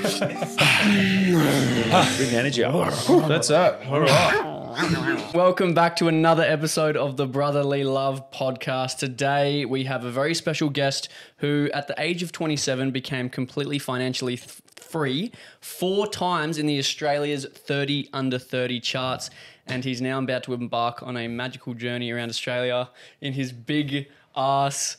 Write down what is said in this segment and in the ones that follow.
Bring the energy up. That's it. All right. Welcome back to another episode of the Brotherly Love podcast. Today we have a very special guest who at the age of 27 became completely financially free 4 times in the Australia's 30 under 30 charts, and he's now about to embark on a magical journey around Australia in his big ass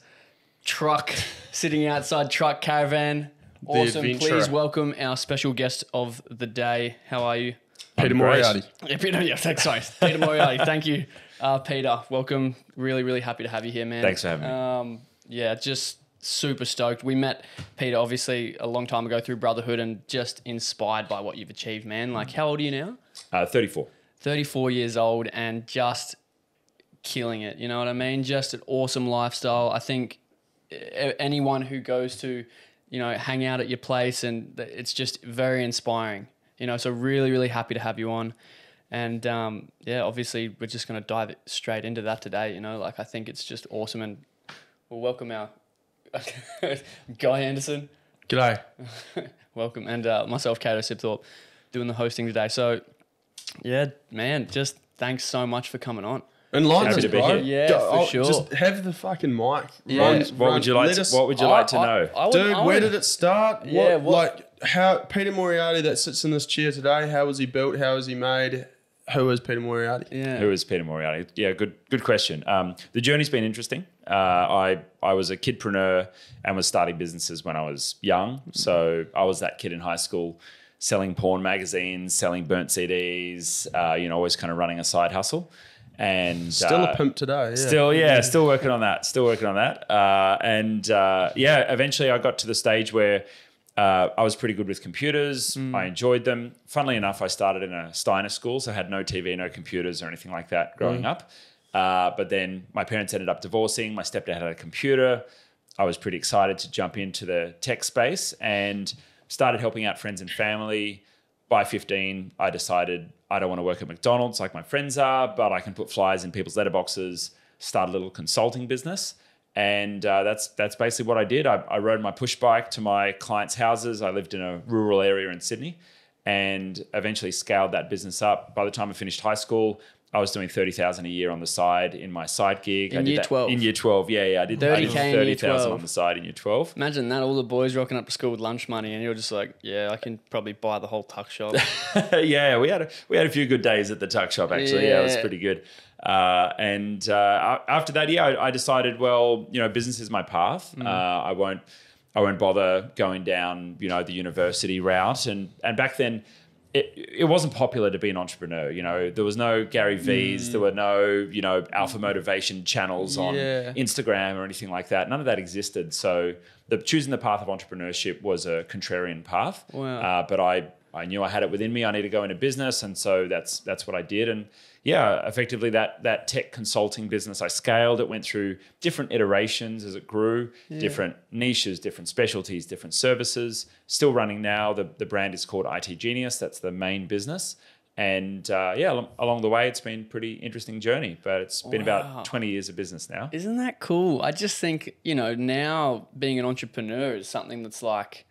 truck, sitting outside truck caravan. Awesome. adventurer. Please welcome our special guest of the day. How are you? Peter Moriarty. Yeah, Peter, sorry. Peter Moriarty, thank you. Peter, welcome. Really, really happy to have you here, man. Thanks for having me. Yeah, just super stoked. We met Peter, obviously, a long time ago through Brotherhood and just inspired by what you've achieved, man. Like, how old are you now? 34. 34 years old and just killing it, you know what I mean? Just an awesome lifestyle. I think anyone who goes to, you know, hang out at your place, and it's just very inspiring. You know, so really, really happy to have you on. And yeah, obviously we're just going to dive straight into that today. You know, like I think it's just awesome. And we'll welcome our Guy Anderson. G'day. Welcome. And myself, Cato Sibthorpe, doing the hosting today. So yeah, man, just thanks so much for coming on. Enlighten Happy us, to be bro. here. Yeah, for sure. Just have the fucking mic. Yeah. What would you like? What would you like to know? Dude, where did it start? Yeah, How Peter Moriarty that sits in this chair today? How was he built? How was he made? Who is Peter Moriarty? Yeah. Who is Peter Moriarty? Yeah, good question. The journey's been interesting. I was a kidpreneur and was starting businesses when I was young. So I was that kid in high school selling porn magazines, selling burnt CDs, always kind of running a side hustle. And Still a pimp today. Still working on that. Eventually I got to the stage where I was pretty good with computers. I enjoyed them. Funnily enough, I started in a Steiner school, so I had no TV, no computers or anything like that growing up. But then my parents ended up divorcing. My stepdad had a computer. I was pretty excited to jump into the tech space and started helping out friends and family. By 15, I decided I don't want to work at McDonald's like my friends are, but I can put flyers in people's letterboxes, start a little consulting business. And that's basically what I did. I rode my push bike to my clients' houses. I lived in a rural area in Sydney and eventually scaled that business up. By the time I finished high school, I was doing $30,000 a year on the side in my side gig. In year 12? In year 12, yeah. I did 30,000 on the side in year 12. Imagine that, all the boys rocking up to school with lunch money, and you're just like, yeah, I can probably buy the whole tuck shop. Yeah, we had a few good days at the tuck shop, actually. Yeah, it was pretty good. After that, I decided, well, business is my path. I won't bother going down, the university route. And back then, it wasn't popular to be an entrepreneur. There was no Gary V's, there were no, alpha motivation channels on Instagram or anything like that. None of that existed. So choosing the path of entrepreneurship was a contrarian path. Wow. But I knew I had it within me. I needed to go into business. And so that's what I did. And yeah, effectively that tech consulting business, I scaled. It went through different iterations as it grew, different niches, different specialties, different services. Still running now. The brand is called IT Genius. That's the main business. And along the way, it's been a pretty interesting journey, but it's been about 20 years of business now. Isn't that cool? I just think, now being an entrepreneur is something that's like,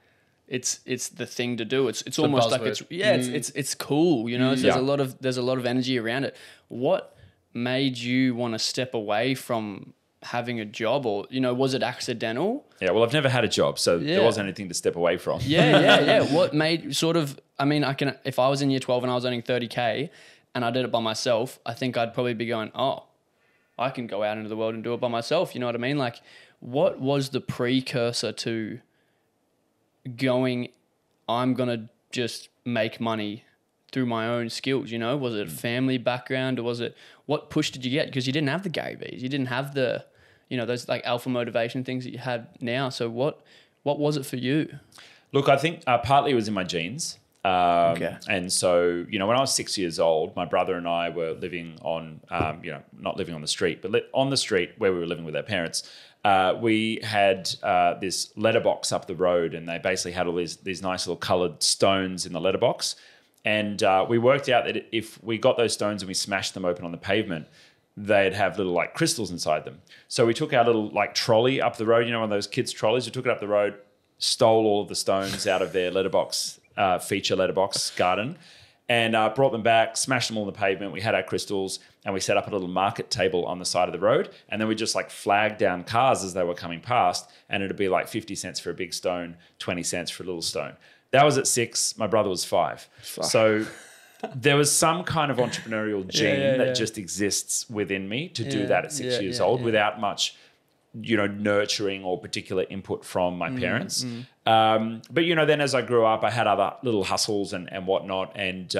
it's the thing to do. It's almost like it's cool, There's a lot of energy around it. What made you want to step away from having a job, or was it accidental? Yeah, well, I've never had a job, so there wasn't anything to step away from. Yeah. What made if I was in year 12 and I was earning 30K and I did it by myself, I think I'd probably be going, I can go out into the world and do it by myself. You know what I mean? Like, what was the precursor to going, I'm going to just make money through my own skills, Was it family background, or was it, what push did you get? Because you didn't have the Gary V's, you didn't have the, those like alpha motivation things that you have now. So what was it for you? Look, I think partly it was in my genes. And so, when I was 6 years old, my brother and I were living on, not living on the street, but on the street where we were living with our parents. We had this letterbox up the road, and they basically had all these nice little coloured stones in the letterbox. And we worked out that if we got those stones and we smashed them open on the pavement, they'd have little like crystals inside them. So we took our little like trolley up the road, one of those kids' trolleys. We took it up the road, stole all of the stones out of their letterbox feature letterbox garden. And brought them back, smashed them all on the pavement. We had our crystals and we set up a little market table on the side of the road. And then we just like flagged down cars as they were coming past. And it'd be like 50 cents for a big stone, 20 cents for a little stone. That was at 6. My brother was 5. Fuck. So there was some kind of entrepreneurial gene that just exists within me to do that at 6 years old without much, nurturing or particular input from my parents. But, then as I grew up, I had other little hustles and whatnot. And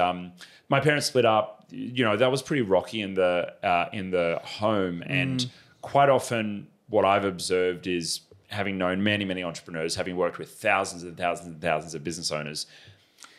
my parents split up. That was pretty rocky in the home. And quite often what I've observed is, having known many, many entrepreneurs, having worked with thousands and thousands and thousands of business owners,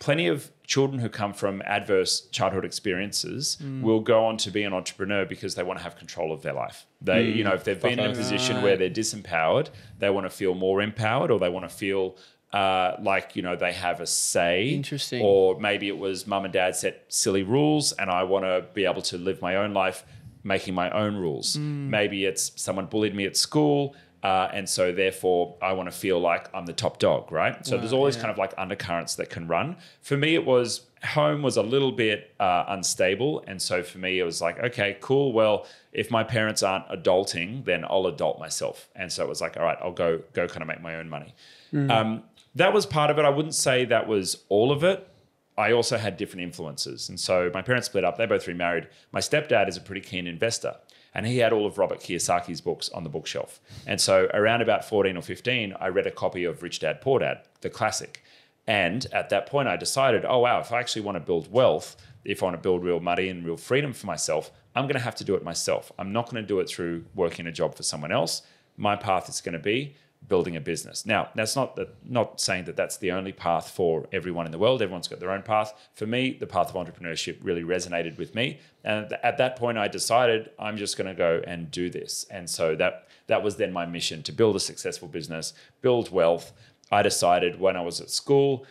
plenty of children who come from adverse childhood experiences will go on to be an entrepreneur because they want to have control of their life. They, if they've been in a position where they're disempowered, they want to feel more empowered, or they want to feel they have a say. Interesting. Or maybe it was mum and dad set silly rules and I want to be able to live my own life making my own rules. Maybe it's someone bullied me at school. And so therefore I want to feel like I'm the top dog, right? So there's all these kind of like undercurrents that can run. For me, home was a little bit unstable. And so for me, it was like, okay, cool. Well, if my parents aren't adulting, then I'll adult myself. And so it was like, all right, I'll go kind of make my own money. That was part of it. I wouldn't say that was all of it. I also had different influences. And so my parents split up. They both remarried. My stepdad is a pretty keen investor. And he had all of Robert Kiyosaki's books on the bookshelf. And so around about 14 or 15, I read a copy of Rich Dad, Poor Dad, the classic. And at that point, I decided, oh, wow, if I actually want to build wealth, if I want to build real money and real freedom for myself, I'm going to have to do it myself. I'm not going to do it through working a job for someone else. My path is going to be building a business. Now, that's not saying that that's the only path for everyone in the world. Everyone's got their own path. For me, the path of entrepreneurship really resonated with me. And at that point, I decided I'm just going to go and do this. And so that was then my mission, to build a successful business, build wealth. I decided when I was at school,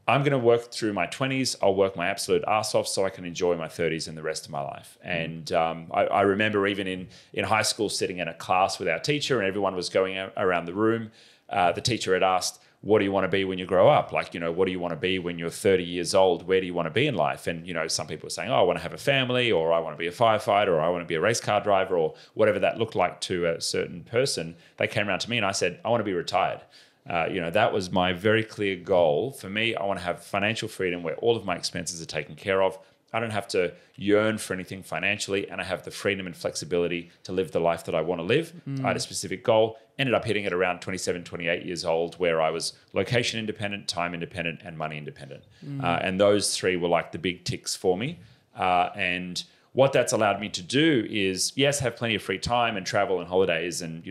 I'm going to work through my 20s. I'll work my absolute ass off so I can enjoy my 30s and the rest of my life. And I remember even in high school sitting in a class with our teacher and everyone was going around the room. The teacher had asked, what do you want to be when you grow up? Like, what do you want to be when you're 30 years old? Where do you want to be in life? And, some people were saying, oh, I want to have a family, or I want to be a firefighter, or I want to be a race car driver, or whatever that looked like to a certain person. They came around to me and I said, I want to be retired. That was my very clear goal. For me, I want to have financial freedom where all of my expenses are taken care of. I don't have to yearn for anything financially, and I have the freedom and flexibility to live the life that I want to live. I had a specific goal, ended up hitting it around 27, 28 years old, where I was location independent, time independent, and money independent. And those three were like the big ticks for me. And what that's allowed me to do is, yes, have plenty of free time and travel and holidays and,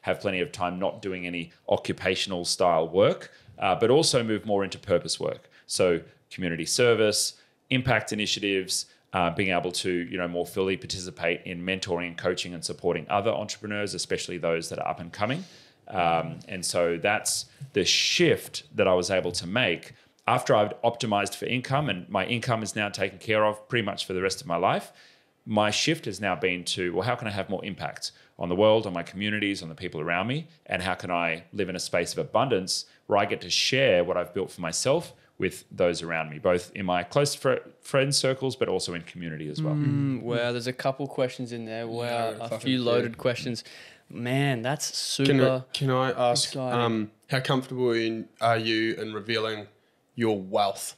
have plenty of time not doing any occupational style work, but also move more into purpose work. So community service, impact initiatives, being able to, more fully participate in mentoring and coaching and supporting other entrepreneurs, especially those that are up and coming. And so that's the shift that I was able to make after I've optimized for income, and my income is now taken care of pretty much for the rest of my life. My shift has now been to, well, how can I have more impact on the world, on my communities, on the people around me? And how can I live in a space of abundance where I get to share what I've built for myself with those around me, both in my close friend circles, but also in community as well. Wow, there's a couple questions in there. Wow, a few loaded questions. Man, that's super. Can I ask, exciting. How comfortable are you in revealing your wealth?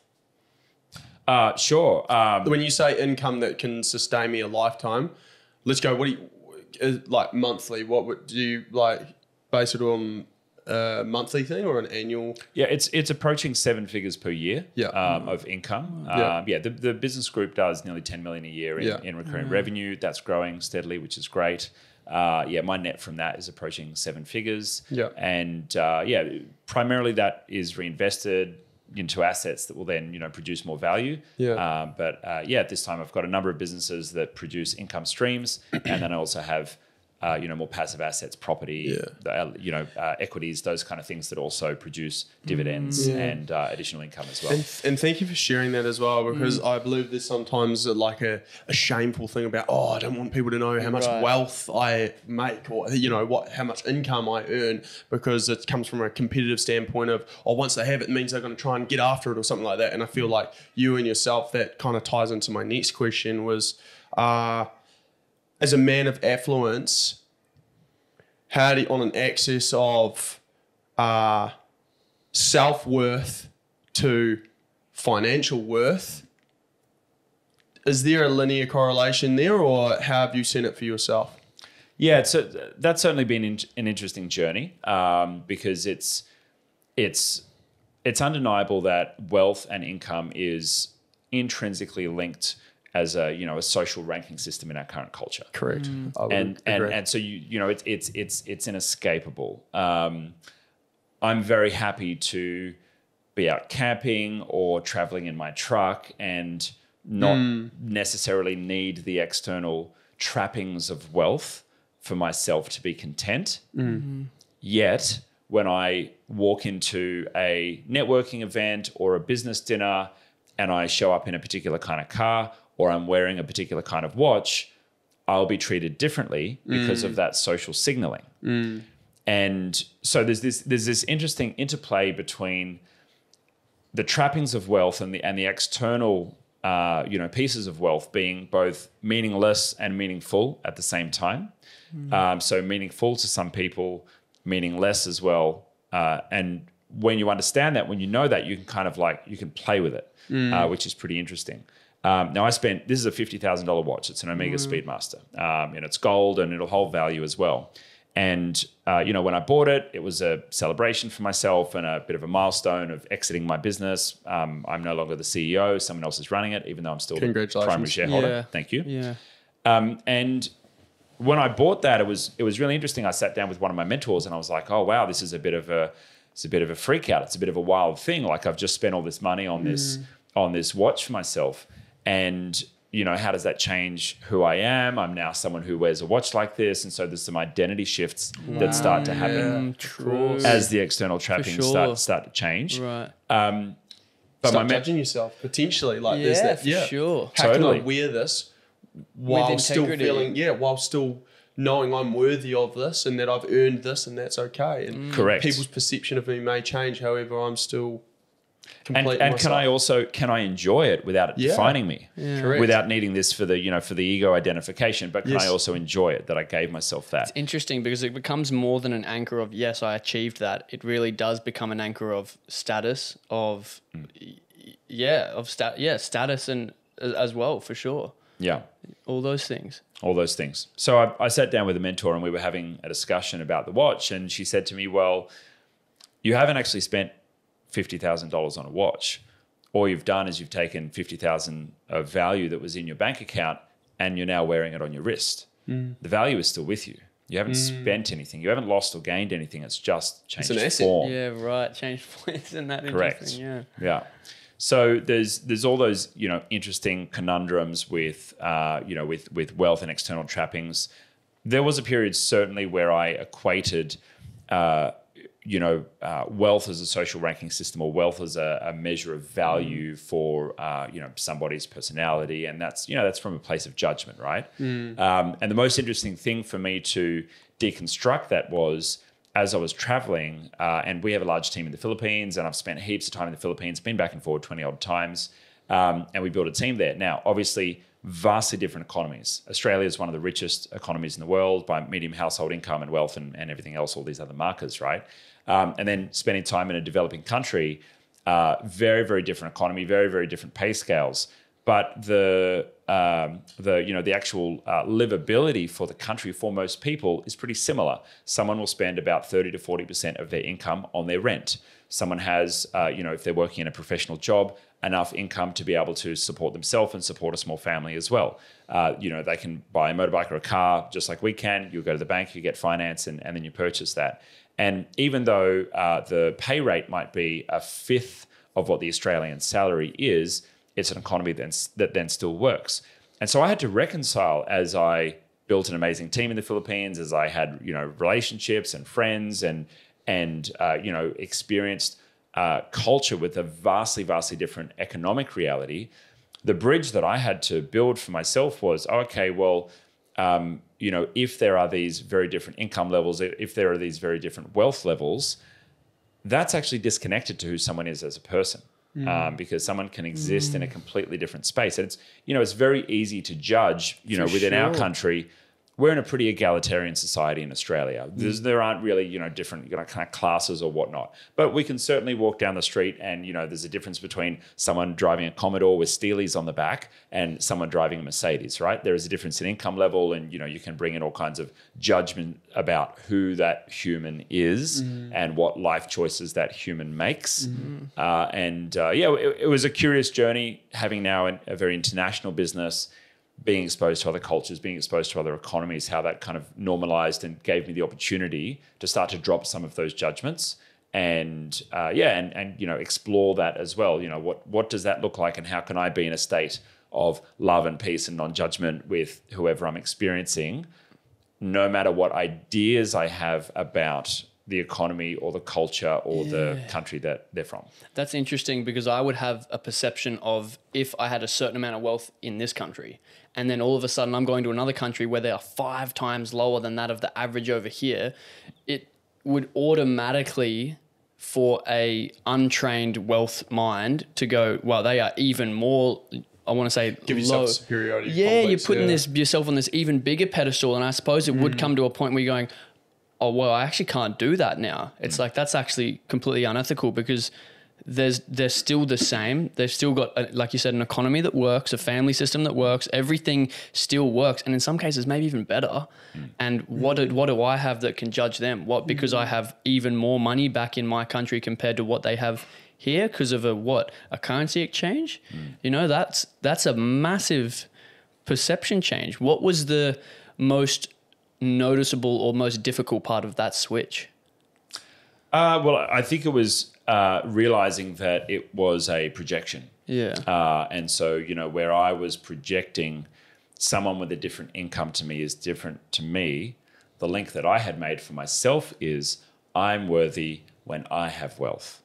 Sure. When you say income that can sustain me a lifetime, let's go. What do you like monthly? What would do you like? Base it on a monthly thing or an annual? Yeah, it's approaching 7 figures per year. Yeah. Of income. The business group does nearly 10 million a year in recurring revenue. That's growing steadily, which is great. My net from that is approaching 7 figures. Yeah. And primarily that is reinvested into assets that will then, produce more value. Yeah. At this time I've got a number of businesses that produce income streams. And then I also have more passive assets, property, equities, those kind of things that also produce dividends and additional income as well. And thank you for sharing that as well, because I believe there's sometimes like a shameful thing about, I don't want people to know how much wealth I make, or how much income I earn, because it comes from a competitive standpoint of, once they have it, it means they're going to try and get after it or something like that. And I feel like you and yourself, that kind of ties into my next question was, as a man of affluence, how do you, on an axis of self-worth to financial worth, is there a linear correlation there, or how have you seen it for yourself? Yeah, that's certainly been an interesting journey, because it's undeniable that wealth and income is intrinsically linked as a social ranking system in our current culture. Correct. And so it's inescapable. I'm very happy to be out camping or traveling in my truck and not necessarily need the external trappings of wealth for myself to be content. Yet when I walk into a networking event or a business dinner and I show up in a particular kind of car, or I'm wearing a particular kind of watch, I'll be treated differently because of that social signaling. And so there's this interesting interplay between the trappings of wealth and the external pieces of wealth being both meaningless and meaningful at the same time. So meaningful to some people, meaningless as well. And when you understand that, when you know that, you can kind of you can play with it, which is pretty interesting. Now this is a $50,000 watch. It's an Omega Speedmaster, and it's gold and it'll hold value as well. And, when I bought it, it was a celebration for myself and a bit of a milestone of exiting my business. I'm no longer the CEO. Someone else is running it, even though I'm still the primary shareholder. Yeah. Thank you. Yeah. And when I bought that, it was really interesting. I sat down with one of my mentors and I was like, oh, wow, this is a bit of a freak out. It's a bit of a wild thing. Like, I've just spent all this money on this watch for myself. And, how does that change who I am? I'm now someone who wears a watch like this. And so there's some identity shifts that start to happen as the external trappings start to change. Right. But start judging yourself potentially. There's that. For sure. How can I wear this while still feeling, while still knowing I'm worthy of this and that I've earned this and that's okay. And correct. People's perception of me may change, however, I'm still complete. And can I enjoy it without it defining me? Yeah. Correct. Without needing this for the ego identification, but can I also enjoy it, that I gave myself that? It's interesting because it becomes more than an anchor of, yes, I achieved that. It really does become an anchor of status, status and as well, for sure. Yeah. All those things. So I sat down with a mentor and we were having a discussion about the watch, and she said to me, well, you haven't actually spent $50,000 on a watch. All you've done is you've taken $50,000 of value that was in your bank account and you're now wearing it on your wrist. The value is still with you. You haven't spent anything. You haven't lost or gained anything. It's just changed form. Yeah, right. Changed form. Isn't that correct? Interesting? Yeah. So there's all those interesting conundrums with with wealth and external trappings. There was a period certainly where I equated wealth as a social ranking system, or wealth as a measure of value for somebody's personality, and that's from a place of judgment, right? And the most interesting thing for me to deconstruct that was, as I was traveling, and we have a large team in the Philippines, and I've spent heaps of time in the Philippines, been back and forward 20 odd times, and we built a team there. Now, obviously, vastly different economies. Australia is one of the richest economies in the world by medium household income and wealth and everything else, all these other markers, right? And then spending time in a developing country, very, very different economy, very, very different pay scales. But the actual livability for the country for most people is pretty similar. Someone will spend about 30 to 40% of their income on their rent. Someone has, if they're working in a professional job, enough income to be able to support themselves and support a small family as well. They can buy a motorbike or a car just like we can. You go to the bank, you get finance, and then you purchase that. And even though the pay rate might be a fifth of what the Australian salary is, it's an economy that then still works. And so I had to reconcile, as I built an amazing team in the Philippines, as I had, relationships and friends and experienced culture with a vastly, vastly different economic reality, the bridge that I had to build for myself was, if there are these very different income levels, if there are these very different wealth levels, that's actually disconnected to who someone is as a person. Because someone can exist in a completely different space. And it's very easy to judge, within our country. We're in a pretty egalitarian society in Australia. There aren't really, different kind of classes or whatnot. But we can certainly walk down the street and, there's a difference between someone driving a Commodore with Steelies on the back and someone driving a Mercedes, right? There is a difference in income level and, you can bring in all kinds of judgment about who that human is and what life choices that human makes. It was a curious journey having now a very international business, being exposed to other cultures, being exposed to other economies, how that kind of normalized and gave me the opportunity to start to drop some of those judgments and explore that as well. What does that look like and how can I be in a state of love and peace and non-judgment with whoever I'm experiencing, no matter what ideas I have about the economy or the culture or the country that they're from. That's interesting because I would have a perception of if I had a certain amount of wealth in this country and then all of a sudden I'm going to another country where they are 5 times lower than that of the average over here, it would automatically, for a untrained wealth mind, to go, well, they are even more, I want to say, give yourself superiority. Yeah, complex, you're putting yourself on this even bigger pedestal. And I suppose it would come to a point where you're going, oh, well, I actually can't do that now. It's like, that's actually completely unethical because they're still the same. They've still got, like you said, an economy that works, a family system that works, everything still works. And in some cases, maybe even better. And what do I have that can judge them? What, because I have even more money back in my country compared to what they have here because of a currency exchange? That's a massive perception change. What was the most noticeable or most difficult part of that switch? I think it was realizing that it was a projection. Yeah. And so, where I was projecting someone with a different income to me is different to me. The link that I had made for myself is I'm worthy when I have wealth.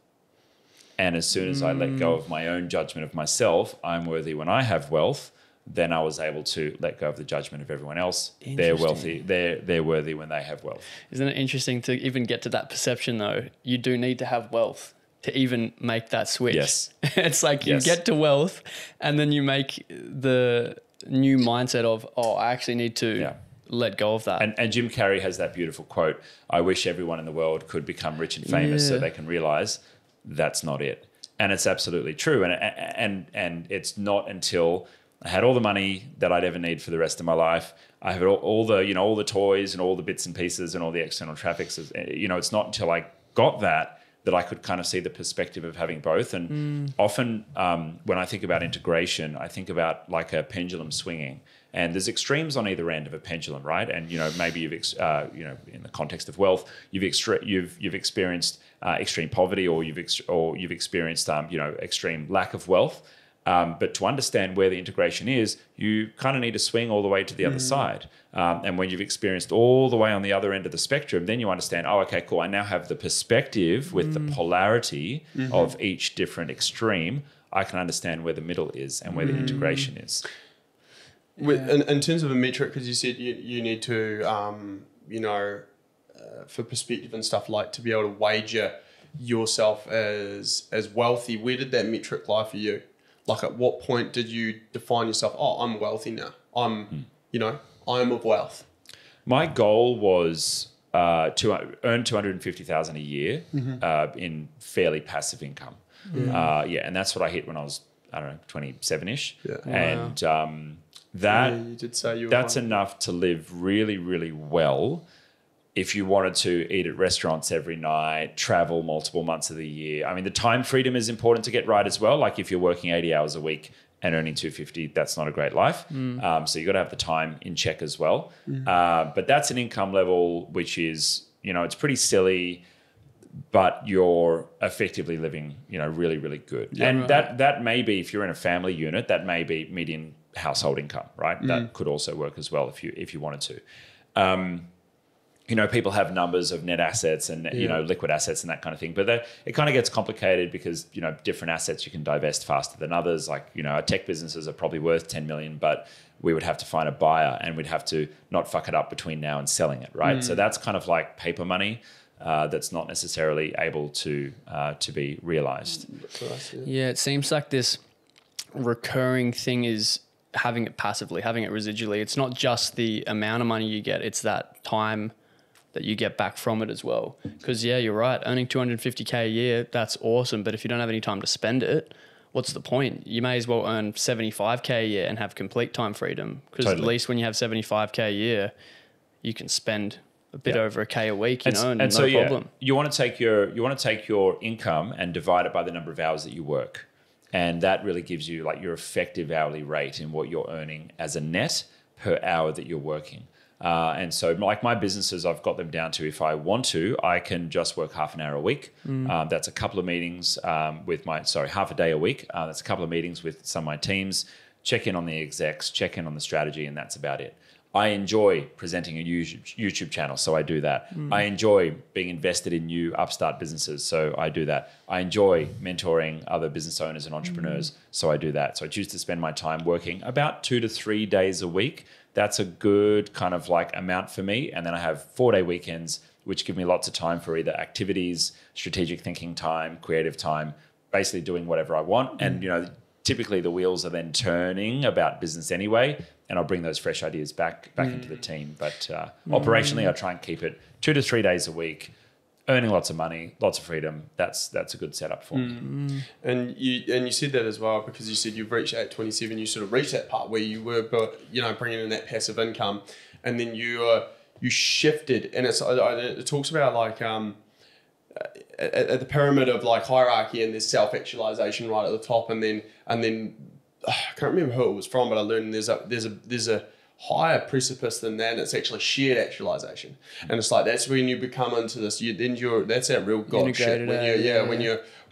And as soon as I let go of my own judgment of myself, I'm worthy when I have wealth, then I was able to let go of the judgment of everyone else. They're wealthy. They're worthy when they have wealth. Isn't it interesting to even get to that perception though? You do need to have wealth to even make that switch. Yes. It's like you get to wealth and then you make the new mindset of, I actually need to let go of that. And Jim Carrey has that beautiful quote, I wish everyone in the world could become rich and famous so they can realize that's not it. And it's absolutely true. And it's not until I had all the money that I'd ever need for the rest of my life. I have all the toys and all the bits and pieces and all the external traffics. It's not until I got that I could kind of see the perspective of having both. And often when I think about integration, I think about like a pendulum swinging. And there's extremes on either end of a pendulum, right? And maybe you've in the context of wealth, you've experienced extreme poverty, or you've experienced extreme lack of wealth. But to understand where the integration is, you kind of need to swing all the way to the other side. And when you've experienced all the way on the other end of the spectrum, then you understand, okay, cool. I now have the perspective with the polarity of each different extreme. I can understand where the middle is and where the integration is. In terms of a metric, because you said you need to, for perspective and stuff, like to be able to wager yourself as wealthy, where did that metric lie for you? Like at what point did you define yourself, I'm wealthy now. I'm of wealth. My goal was to earn $250,000 a year in fairly passive income. And that's what I hit when I was, 27-ish. Yeah. And you did say you were that's enough to live really, really well. If you wanted to eat at restaurants every night, travel multiple months of the year. I mean, the time freedom is important to get right as well. Like if you're working 80 hours a week and earning $250, that's not a great life. So you got to have the time in check as well. But that's an income level which is, it's pretty silly. but you're effectively living, really, really good. Yeah, and that may be, if you're in a family unit, that may be median household income, right? That could also work as well if you wanted to. People have numbers of net assets and liquid assets and that kind of thing, but it kind of gets complicated because different assets you can divest faster than others. Like our tech businesses are probably worth 10 million, but we would have to find a buyer and we'd have to not fuck it up between now and selling it, right? So that's kind of like paper money that's not necessarily able to be realized. Yeah, it seems like this recurring thing is having it passively, having it residually. It's not just the amount of money you get; it's that time that you get back from it as well. Because you're right, earning 250K a year, that's awesome. But if you don't have any time to spend it, what's the point? You may as well earn 75K a year and have complete time freedom. Because at least when you have 75K a year, you can spend a bit over a K a week, and no problem. You want to take your income and divide it by the number of hours that you work. And that really gives you like your effective hourly rate in what you're earning as a net per hour that you're working. And so like my businesses, I've got them down to, if I want to, I can just work half an hour a week. That's a couple of meetings half a day a week. That's a couple of meetings with some of my teams, check in on the execs, check in on the strategy, and that's about it. I enjoy presenting a YouTube channel, so I do that. I enjoy being invested in new upstart businesses, so I do that. I enjoy mentoring other business owners and entrepreneurs, so I do that. So I choose to spend my time working about 2 to 3 days a week. That's a good kind of like amount for me. And then I have 4-day weekends, which give me lots of time for either activities, strategic thinking time, creative time, basically doing whatever I want. And, typically the wheels are then turning about business anyway, and I'll bring those fresh ideas back into the team. But operationally, I try and keep it 2 to 3 days a week, earning lots of money, lots of freedom. That's a good setup for me. And you said that as well, because you said you've reached at 27, you sort of reached that part where you were, bringing in that passive income, and then you shifted, and it talks about like at the pyramid of like hierarchy, and there's self-actualization right at the top, and then I can't remember who it was from, but I learned there's a higher precipice than that, and it's actually shared actualization. And it's like that's when you become into this. That's that real God shit.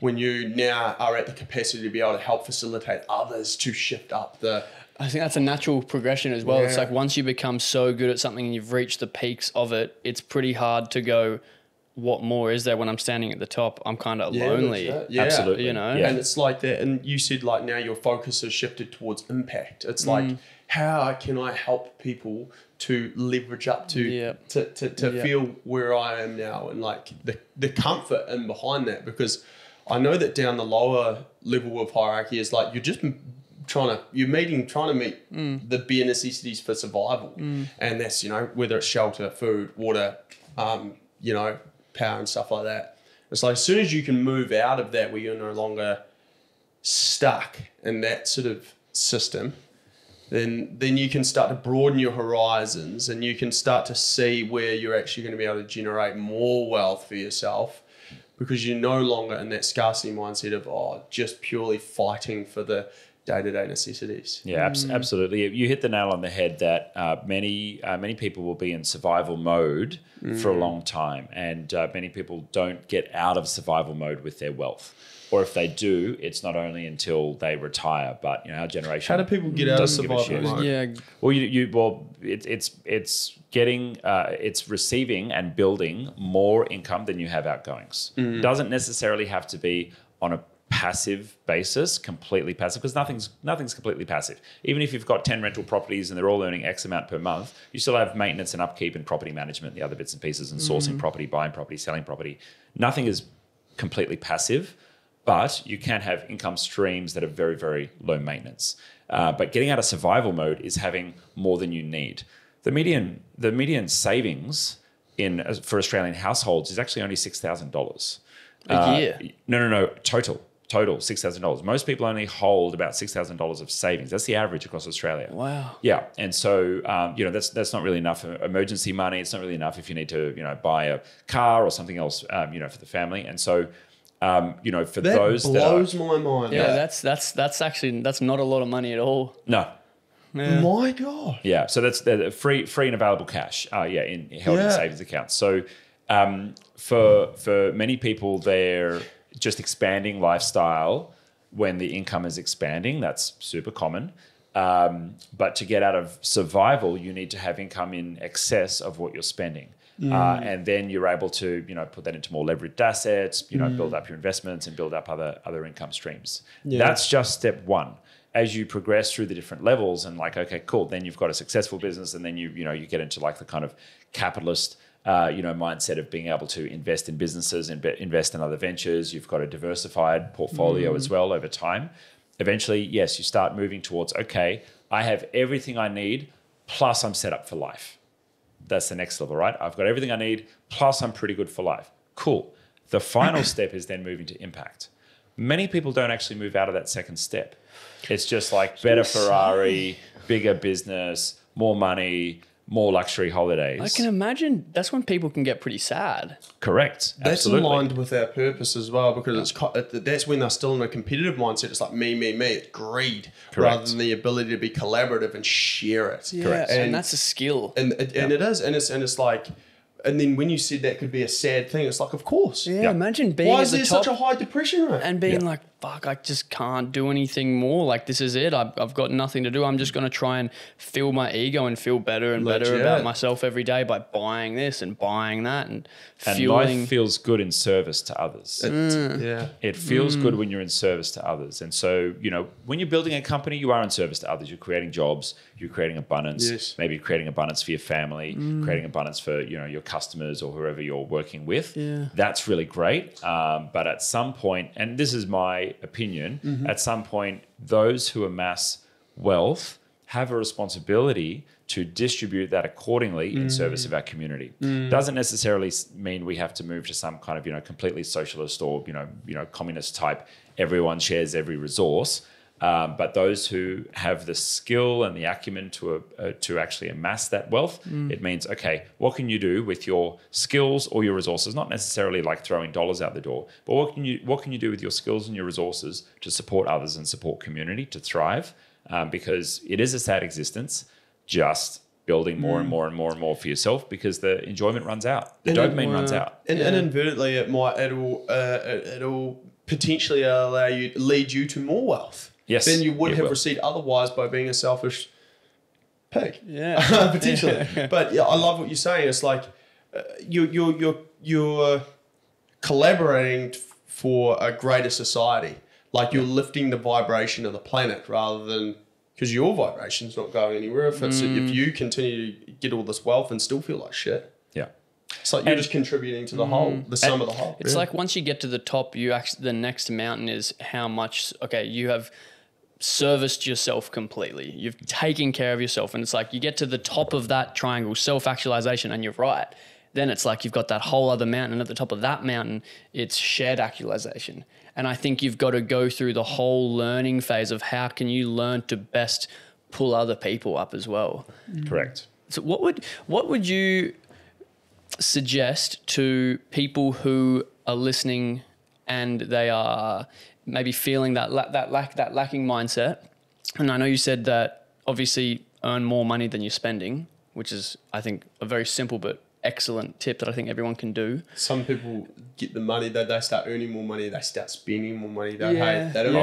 When you now are at the capacity to be able to help facilitate others to shift up the. I think that's a natural progression as well. Yeah. It's like once you become so good at something and you've reached the peaks of it, it's pretty hard to go, what more is there when I'm standing at the top? I'm kind of lonely. Yeah, absolutely. And it's like that. And you said like now your focus has shifted towards impact. It's like, how can I help people to leverage up to feel where I am now, and like the comfort in behind that? Because I know that down the lower level of hierarchy is like you're just trying to meet the bare necessities for survival, and that's whether it's shelter, food, water, power and stuff like that. It's like as soon as you can move out of that, where you're no longer stuck in that sort of system, then you can start to broaden your horizons, and you can start to see where you're actually going to be able to generate more wealth for yourself, because you're no longer in that scarcity mindset of just purely fighting for the day-to-day necessities. Yeah, absolutely. You hit the nail on the head that many people will be in survival mode for a long time, and many people don't get out of survival mode with their wealth. Or if they do, it's not only until they retire, but our generation. How do people get out of survival mode? Yeah. Well, it's receiving and building more income than you have outgoings. It doesn't necessarily have to be on a passive basis, completely passive, because nothing's completely passive. Even if you've got 10 rental properties and they're all earning X amount per month, you still have maintenance and upkeep and property management, the other bits and pieces, and sourcing property, buying property, selling property. Nothing is completely passive, but you can have income streams that are very, very low maintenance. But getting out of survival mode is having more than you need. The median savings for Australian households is actually only $6,000 a year. No, total $6,000. Most people only hold about $6,000 of savings. That's the average across Australia. Wow. Yeah, and so that's not really enough emergency money. It's not really enough if you need to buy a car or something else for the family. And so for those that blows my mind. Yeah, that's actually not a lot of money at all. No. Yeah. My God. Yeah, so that's free and available cash. Held in savings accounts. So for many people, they're just expanding lifestyle when the income is expanding. That's super common. But to get out of survival, you need to have income in excess of what you're spending. And then you're able to, put that into more leveraged assets, build up your investments and build up other income streams. Yeah. That's just step one. As you progress through the different levels and okay, cool. Then you've got a successful business, and then you get into the kind of capitalist, mindset of being able to invest in businesses and invest in other ventures. You've got a diversified portfolio as well over time. Eventually, yes, you start moving towards, okay, I have everything I need, plus I'm set up for life. That's the next level, right? I've got everything I need, plus I'm pretty good for life. Cool. The final step is then moving to impact. Many people don't actually move out of that second step. It's just better Ferrari, bigger business, more money, more luxury holidays. I can imagine that's when people can get pretty sad. Correct. That's Absolutely. aligned with our purpose as well, because that's when they're still in a competitive mindset. It's like me. It's greed. Correct. Rather than the ability to be collaborative and share it. Yeah, Correct. and that's a skill. And it is. And it's like, and then when you said that could be a sad thing, it's like, of course. Yeah. Imagine being Why at is the there top such a high depression rate? and being like, fuck, I just can't do anything more. This is it. I've got nothing to do. I'm just going to try and fill my ego and feel better and better about myself every day by buying this and buying that and fueling. Life feels good in service to others. It feels good when you're in service to others. And so, when you're building a company, you are in service to others. You're creating jobs, you're creating abundance, maybe creating abundance for your family, creating abundance for, your customers or whoever you're working with. Yeah. That's really great. But at some point, and this is my opinion, at some point, those who amass wealth have a responsibility to distribute that accordingly in service of our community. Doesn't necessarily mean we have to move to some kind of, completely socialist or, communist type, everyone shares every resource. But those who have the skill and the acumen to actually amass that wealth, it means, okay, what can you do with your skills or your resources? Not necessarily throwing dollars out the door, but what can you do with your skills and your resources to support others and support community to thrive? Because it is a sad existence, just building more and more and more and more for yourself, because the enjoyment runs out, the dopamine runs out, and inadvertently it'll potentially lead you to more wealth. Yes, than you would have received otherwise by being a selfish pig. Yeah, potentially. But I love what you're saying. It's like you're collaborating for a greater society. You're lifting the vibration of the planet rather than, because your vibration's not going anywhere. If you continue to get all this wealth and still feel like shit. Yeah. It's like you're just contributing to the whole, the sum of the whole. It's like once you get to the top, the next mountain is how much, you have serviced yourself completely. You've taken care of yourself. And it's like you get to the top of that triangle, self-actualization, and you're right. Then it's like you've got that whole other mountain. And at the top of that mountain, it's shared actualization. And I think you've got to go through the whole learning phase of how can you learn to best pull other people up as well. Correct. So what would you suggest to people who are listening and they are maybe feeling that lacking mindset? And I know you said that obviously earn more money than you're spending, which is, I think, a very simple but excellent tip that I think everyone can do. Some people get the money, they start earning more money, they start spending more money. They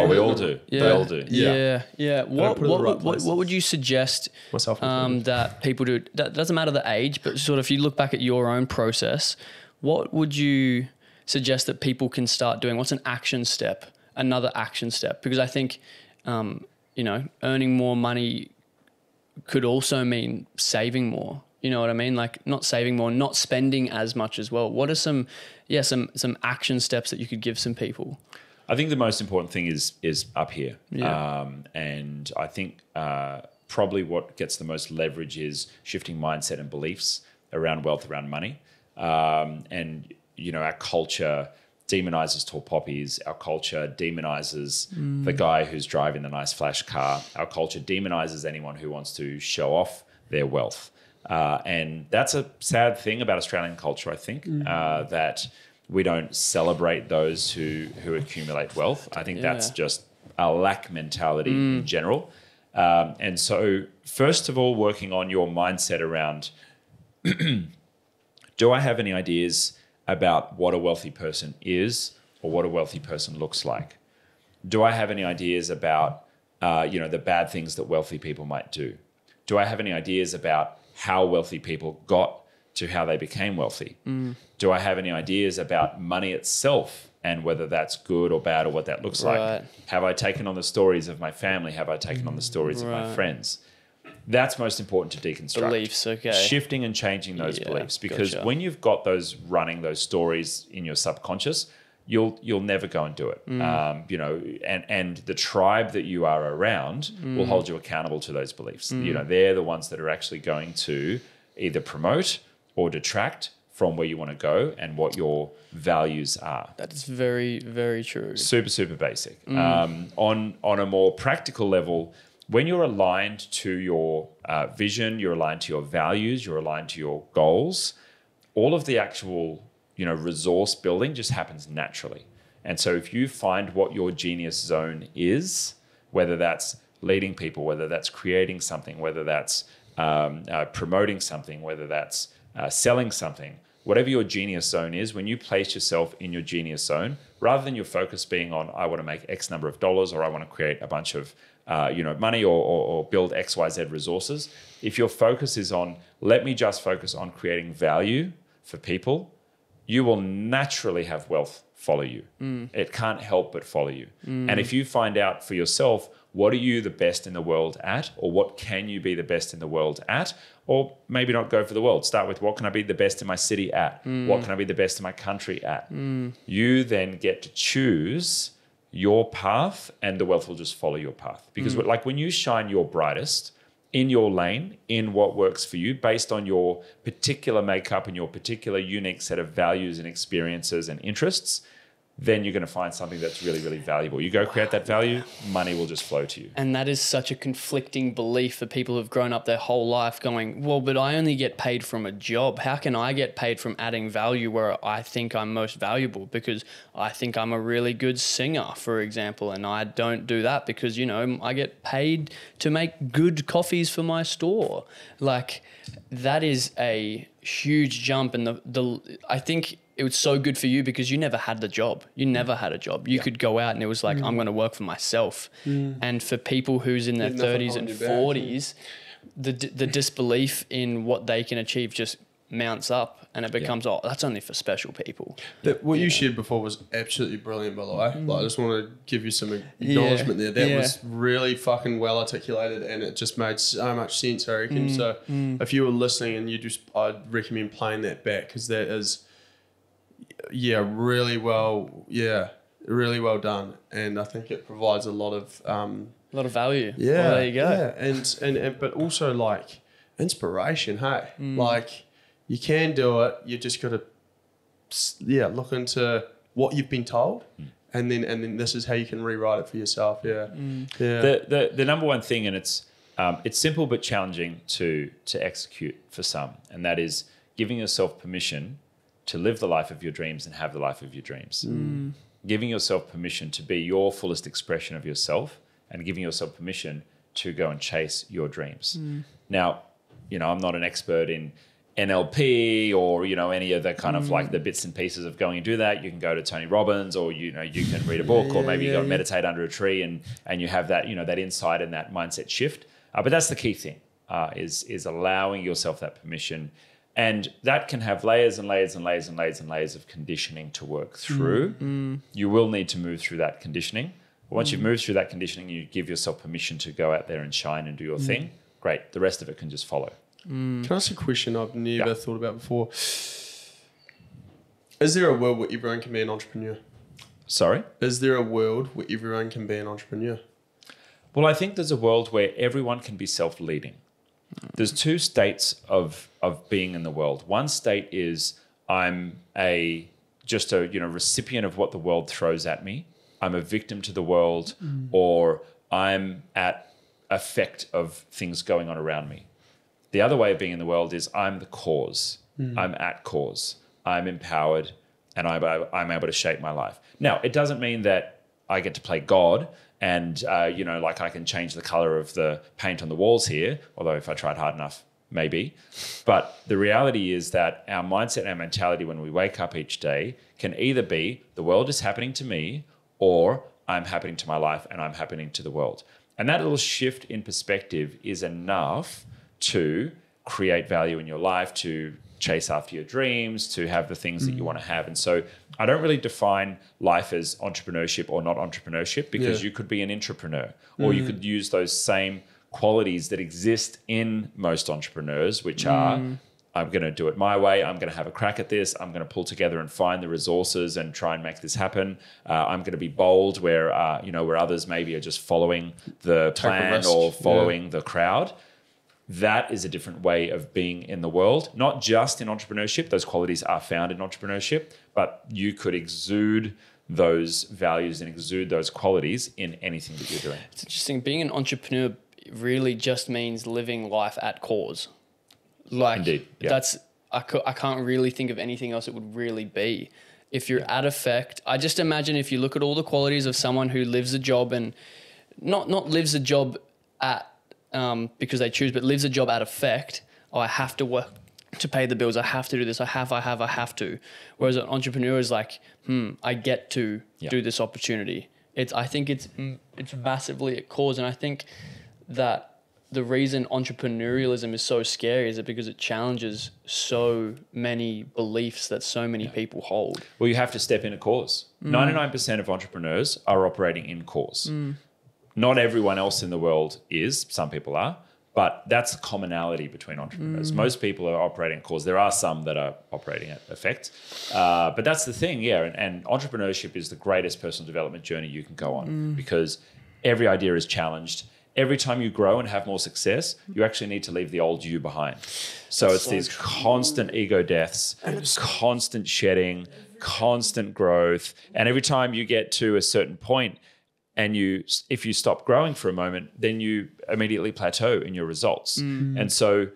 we all do. Yeah. They all do. Yeah. What would you suggest that people do? That doesn't matter the age, but sort of if you look back at your own process, what would you suggest that people can start doing? What's an action step? Another action step? Because I think, earning more money could also mean saving more. You know what I mean? Not saving more, not spending as much as well. What are some action steps that you could give some people? I think the most important thing is up here. Yeah. And I think probably what gets the most leverage is shifting mindset and beliefs around wealth, around money. And, our culture demonizes tall poppies. Our culture demonizes the guy who's driving the nice flash car. Our culture demonizes anyone who wants to show off their wealth. And that's a sad thing about Australian culture, I think, that we don't celebrate those who accumulate wealth. I think that's just a lack mentality in general. And so first of all, working on your mindset around, do I have any ideas about what a wealthy person is or what a wealthy person looks like? Do I have any ideas about, the bad things that wealthy people might do? Do I have any ideas about how wealthy people got to how they became wealthy? Do I have any ideas about money itself and whether that's good or bad or what that looks like? Have I taken on the stories of my family? Have I taken on the stories of my friends? That's most important to deconstruct. Beliefs, okay. Shifting and changing those beliefs. Because when you've got those stories in your subconscious, you'll never go and do it. And the tribe that you are around will hold you accountable to those beliefs. They're the ones that are actually going to either promote or detract from where you want to go and what your values are. That is very, very true. Super, super basic. On a more practical level, when you're aligned to your vision, you're aligned to your values, you're aligned to your goals, all of the actual resource building just happens naturally. And so if you find what your genius zone is, whether that's leading people, whether that's creating something, whether that's promoting something, whether that's selling something, whatever your genius zone is, when you place yourself in your genius zone, rather than your focus being on, I want to make X number of dollars or I want to create a bunch of money or build X, Y, Z resources, if your focus is on, let me just focus on creating value for people, you will naturally have wealth follow you. It can't help but follow you. And if you find out for yourself, what are you the best in the world at, or what can you be the best in the world at, or maybe not go for the world. Start with, what can I be the best in my city at? What can I be the best in my country at? You then get to choose your path, and the wealth will just follow your path. Because like when you shine your brightest in your lane, in what works for you, based on your particular makeup and your particular unique set of values and experiences and interests, then you're going to find something that's really, really valuable. You go create that value, money will just flow to you. And that is such a conflicting belief for people who've grown up their whole life going, well, but I only get paid from a job. How can I get paid from adding value where I think I'm most valuable? Because I think I'm a really good singer, for example, and I don't do that because, I get paid to make good coffees for my store. Like, that is a huge jump. And I think it was so good for you because you never had the job. You never had a job. You could go out and it was like, I'm going to work for myself. And for people who's in their 30s and 40s, the disbelief in what they can achieve just mounts up, and it becomes, that's only for special people. What you shared before was absolutely brilliant, by the way. Like, I just want to give you some acknowledgement there. That was really fucking well articulated, and it just made so much sense, I reckon. So if you were listening and I'd recommend playing that back, because that is... really well done, and I think it provides a lot of value. There you go. And but also like inspiration. Hey, like you can do it. You just got to look into what you've been told, and then this is how you can rewrite it for yourself. The number one thing, and it's simple but challenging to execute for some, and that is giving yourself permission to live the life of your dreams and have the life of your dreams. Giving yourself permission to be your fullest expression of yourself, and giving yourself permission to go and chase your dreams. Now, I'm not an expert in NLP or, any of the kind of like the bits and pieces of going and do that. You can go to Tony Robbins, or, you can read a book, or maybe you go and meditate under a tree and you have that, that insight and that mindset shift. But that's the key thing, is allowing yourself that permission. And that can have layers and layers and layers and layers and layers of conditioning to work through. You will need to move through that conditioning. But once you've moved through that conditioning, you give yourself permission to go out there and shine and do your thing. Great. The rest of it can just follow. Can I ask a question I've never thought about before? Is there a world where everyone can be an entrepreneur? Sorry? Is there a world where everyone can be an entrepreneur? Well, I think there's a world where everyone can be self-leading. There's two states of being in the world. One state is I'm just a recipient of what the world throws at me. I'm a victim to the world, or I'm at effect of things going on around me. The other way of being in the world is I'm the cause. I'm at cause. I'm empowered, and I'm able to shape my life. Now, it doesn't mean that I get to play God and, like I can change the color of the paint on the walls here, although if I tried hard enough, maybe. But the reality is that our mindset and our mentality when we wake up each day can either be the world is happening to me, or I'm happening to my life and I'm happening to the world. And that little shift in perspective is enough to create value in your life, to chase after your dreams, to have the things that you want to have. And so I don't really define life as entrepreneurship or not entrepreneurship, because you could be an intrapreneur, or you could use those same qualities that exist in most entrepreneurs, which are, I'm going to do it my way. I'm going to have a crack at this. I'm going to pull together and find the resources and try and make this happen. I'm going to be bold where, where others maybe are just following the plan or following the crowd. That is a different way of being in the world, not just in entrepreneurship. Those qualities are found in entrepreneurship, but you could exude those values and exude those qualities in anything that you're doing. It's interesting. Being an entrepreneur really just means living life at cause. Like, indeed, yeah. That's, I can't really think of anything else it would really be. If you're at effect, I just imagine if you look at all the qualities of someone who lives a job and not lives a job at, because they choose, but lives a job at effect. Oh, I have to work to pay the bills. I have to do this. I have to. Whereas an entrepreneur is like, I get to do this opportunity. I think it's massively at cause. And I think that the reason entrepreneurialism is so scary is because it challenges so many beliefs that so many people hold. Well, you have to step in a cause. 99% of entrepreneurs are operating in cause. Not everyone else in the world is. Some people are. But that's the commonality between entrepreneurs. Most people are operating cause. There are some that are operating at effect. But that's the thing, And entrepreneurship is the greatest personal development journey you can go on, because every idea is challenged. Every time you grow and have more success, you actually need to leave the old you behind. So it's these constant ego deaths, constant shedding, constant growth. And every time you get to a certain point, and if you stop growing for a moment, then you immediately plateau in your results. And so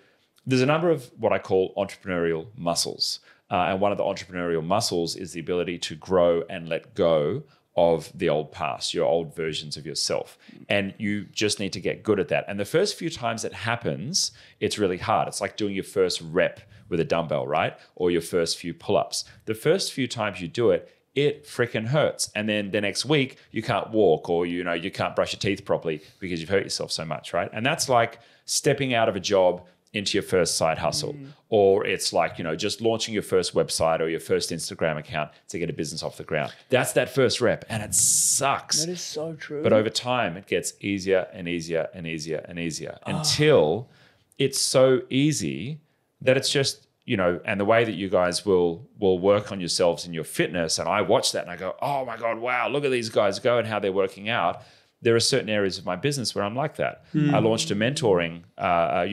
there's a number of what I call entrepreneurial muscles. And one of the entrepreneurial muscles is the ability to grow and let go of the old past, your old versions of yourself. And you just need to get good at that. And the first few times it happens, it's really hard. It's like doing your first rep with a dumbbell, right? Or your first few pull-ups. The first few times you do it, it freaking hurts. And then the next week you can't walk, or you can't brush your teeth properly because you've hurt yourself so much, right? And that's like stepping out of a job into your first side hustle. Or it's like, just launching your first website or your first Instagram account to get a business off the ground. That's that first rep, and it sucks. That is so true. But over time it gets easier and easier and easier and easier until it's so easy that it's just, and the way that you guys will work on yourselves in your fitness, and I watch that and I go, oh my God, wow, look at these guys go and how they're working out. There are certain areas of my business where I'm like that. I launched a mentoring, a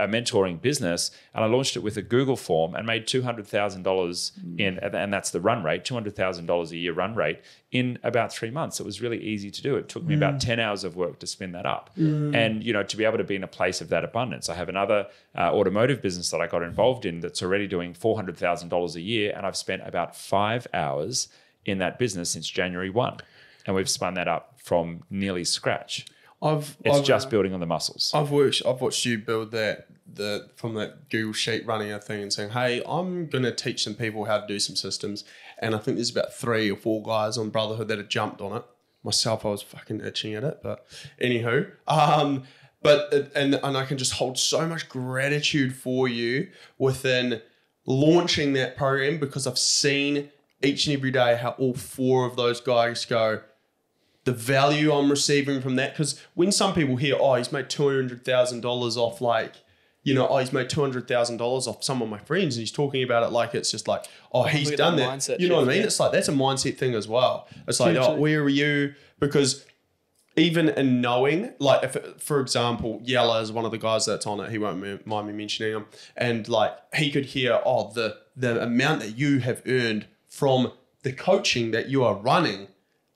mentoring business, and I launched it with a Google form and made $200,000 and that's the run rate, $200,000 a year run rate in about 3 months. It was really easy to do. It took me about 10 hours of work to spin that up. And, to be able to be in a place of that abundance. I have another automotive business that I got involved in that's already doing $400,000 a year, and I've spent about 5 hours in that business since January 1. And we've spun that up from nearly scratch. It's just building on the muscles. I've watched you build from that Google Sheet, running a thing and saying, hey, I'm going to teach some people how to do some systems. And I think there's about 3 or 4 guys on Brotherhood that have jumped on it. Myself, I was fucking itching at it. But anywho, and I can just hold so much gratitude for you within launching that program, because I've seen each and every day how all 4 of those guys go, the value I'm receiving from that. Because when some people hear, he's made $200,000 off, he's made $200,000 off some of my friends, and he's talking about it like it's just like, he's done that. Mindset, what I mean? Yeah. It's like, that's a mindset thing as well. It's like, where are you? Because even in knowing, like, if, for example, Yella is one of the guys that's on it, he won't mind me mentioning him, and like he could hear, the amount that you have earned from the coaching that you are running,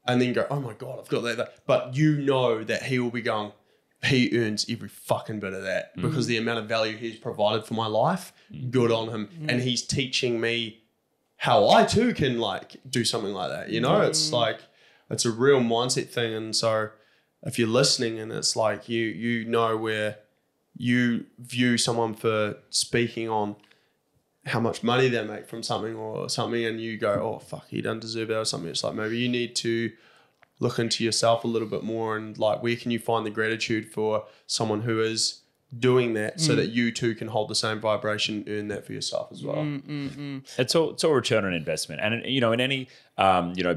and then go, oh my God, I've got that. But that he will be going, he earns every fucking bit of that because the amount of value he's provided for my life, good on him. And he's teaching me how I too can like do something like that. It's like, it's a real mindset thing. And so if you're listening and it's like, you know where you view someone for speaking on how much money they make from something or something, and you go, oh, fuck, he doesn't deserve that or something. It's like, maybe you need to look into yourself a little bit more, and like, where can you find the gratitude for someone who is doing that so that you too can hold the same vibration, earn that for yourself as well. It's all return on investment. And, you know, in any,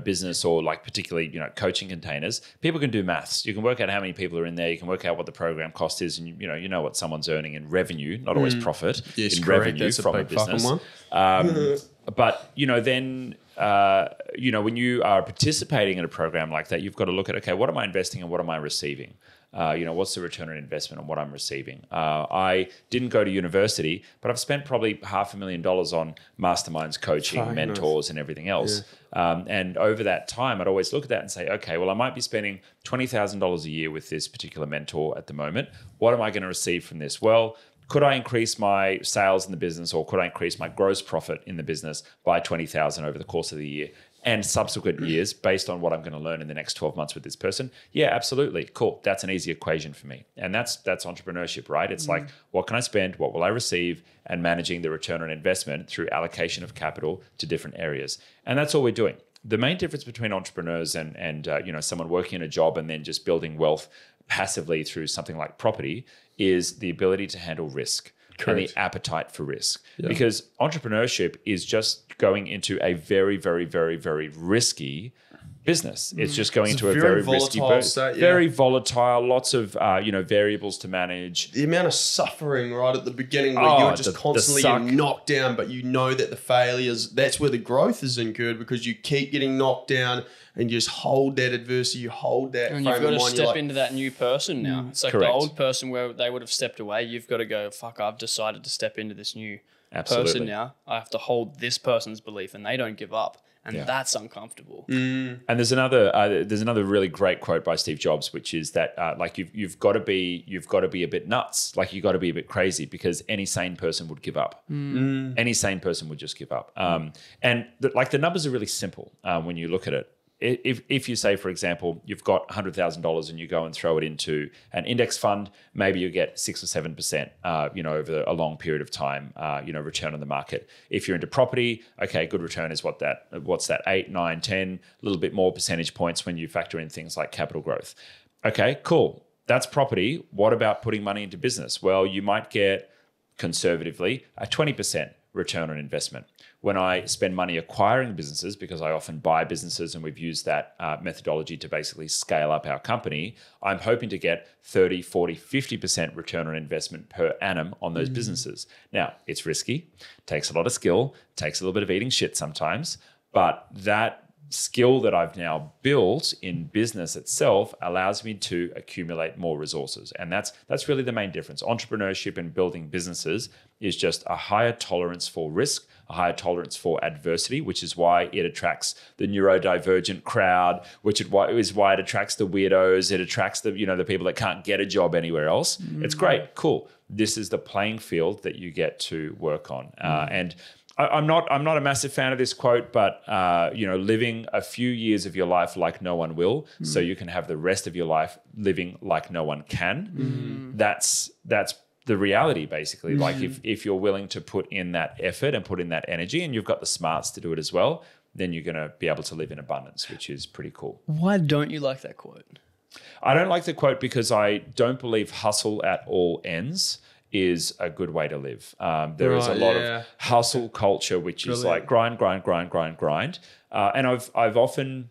business or like particularly, coaching containers, people can do maths. You can work out how many people are in there. You can work out what the program cost is. And, you know what someone's earning in revenue, not always profit, yes, in correct. revenue That's from a a big fucking business. one. But, then, when you are participating in a program like that, you've got to look at, okay, what am I investing and what am I receiving? What's the return on investment on what I'm receiving? I didn't go to university, but I've spent probably $500,000 on masterminds, coaching, mentors, and everything else. Yeah. And over that time, I'd always look at that and say, okay, well, I might be spending $20,000 a year with this particular mentor at the moment. What am I going to receive from this? Well, could I increase my sales in the business, or could I increase my gross profit in the business by 20,000 over the course of the year and subsequent years based on what I'm going to learn in the next 12 months with this person? Yeah, absolutely. Cool. That's an easy equation for me. And that's entrepreneurship, right? It's like, what can I spend? What will I receive? And managing the return on investment through allocation of capital to different areas. And that's all we're doing. The main difference between entrepreneurs and someone working in a job and then just building wealth passively through something like property is the ability to handle risk. Correct. And the appetite for risk. Yeah. Because entrepreneurship is just going into a very, very, very, very risky business. It's just going into a very risky, very volatile, lots of variables to manage. The amount of suffering right at the beginning where you're just constantly getting knocked down, but you know that the failures, that's where the growth is incurred, because you keep getting knocked down and you just hold that adversity, you hold that and frame you've got of to mind, step into that new person now. It's like Correct. the old person where they would have stepped away. You've got to go, fuck, I've decided to step into this new person now. I have to hold this person's belief, and they don't give up. And that's uncomfortable. And there's another really great quote by Steve Jobs, which is that you've got to be a bit nuts, like you've got to be a bit crazy, because any sane person would give up. Any sane person would just give up. And the numbers are really simple when you look at it. If you say, for example, you've got $100,000 and you go and throw it into an index fund, maybe you get 6 or 7%, over a long period of time, return on the market. If you're into property, okay, good return is what's that, 8, 9, 10, a little bit more percentage points when you factor in things like capital growth. Okay, cool. That's property. What about putting money into business? Well, you might get conservatively a 20% return on investment. When I spend money acquiring businesses, because I often buy businesses and we've used that methodology to basically scale up our company, I'm hoping to get 30, 40, 50% return on investment per annum on those businesses. Now, it's risky, takes a lot of skill, takes a little bit of eating shit sometimes, but that skill that I've now built in business itself allows me to accumulate more resources. And that's really the main difference. Entrepreneurship and building businesses is just a higher tolerance for risk, a higher tolerance for adversity, which is why it attracts the neurodivergent crowd, which is why it attracts the weirdos. It attracts the people that can't get a job anywhere else. It's great, cool. This is the playing field that you get to work on. And I'm not a massive fan of this quote, but living a few years of your life like no one will, so you can have the rest of your life living like no one can. That's the reality, basically. Like if you're willing to put in that effort and put in that energy, and you've got the smarts to do it as well, then you're going to be able to live in abundance, which is pretty cool. Why don't you like that quote? I don't like the quote because I don't believe hustle at all ends is a good way to live. There is a lot of hustle culture, which is like grind. And I've often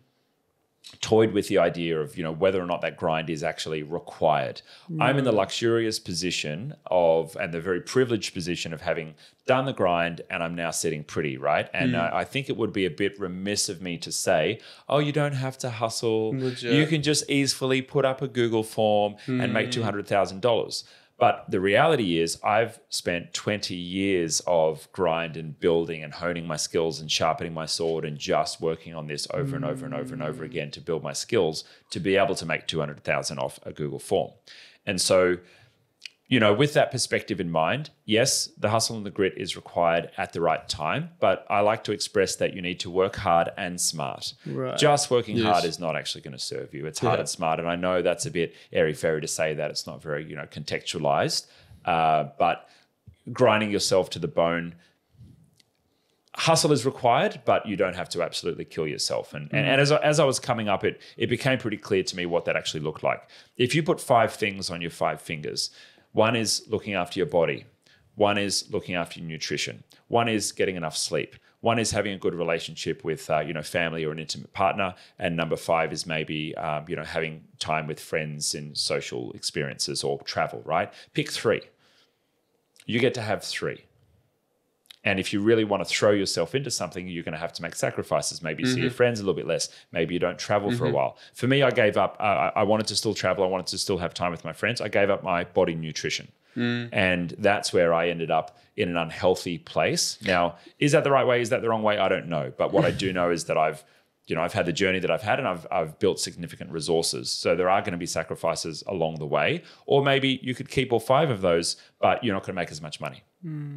toyed with the idea of, whether or not that grind is actually required. I'm in the luxurious position and the very privileged position of having done the grind, and I'm now sitting pretty, right? And I think it would be a bit remiss of me to say, oh, you don't have to hustle. Legit. You can just easily put up a Google form and make $200,000. But the reality is I've spent 20 years of grind and building and honing my skills and sharpening my sword and just working on this over and over and over and over again to build my skills to be able to make 200,000 off a Google form. And so, with that perspective in mind, yes, the hustle and the grit is required at the right time, but I like to express that you need to work hard and smart. Right. Just working hard is not actually going to serve you. It's hard and smart. And I know that's a bit airy-fairy to say that. It's not very, contextualized. but grinding yourself to the bone. Hustle is required, but you don't have to absolutely kill yourself. And as I was coming up, it became pretty clear to me what that actually looked like. If you put 5 things on your 5 fingers, one is looking after your body. One is looking after your nutrition. One is getting enough sleep. One is having a good relationship with, family or an intimate partner. And number 5 is maybe, having time with friends in social experiences or travel, right? Pick 3. You get to have 3. And if you really want to throw yourself into something, you're going to have to make sacrifices. Maybe see your friends a little bit less. Maybe you don't travel for a while. For me, I gave up. I wanted to still travel. I wanted to still have time with my friends. I gave up my body nutrition. And that's where I ended up in an unhealthy place. Now, is that the right way? Is that the wrong way? I don't know. But what I do know is that I've had the journey that I've had, and I've built significant resources. So there are going to be sacrifices along the way. Or maybe you could keep all 5 of those, but you're not going to make as much money.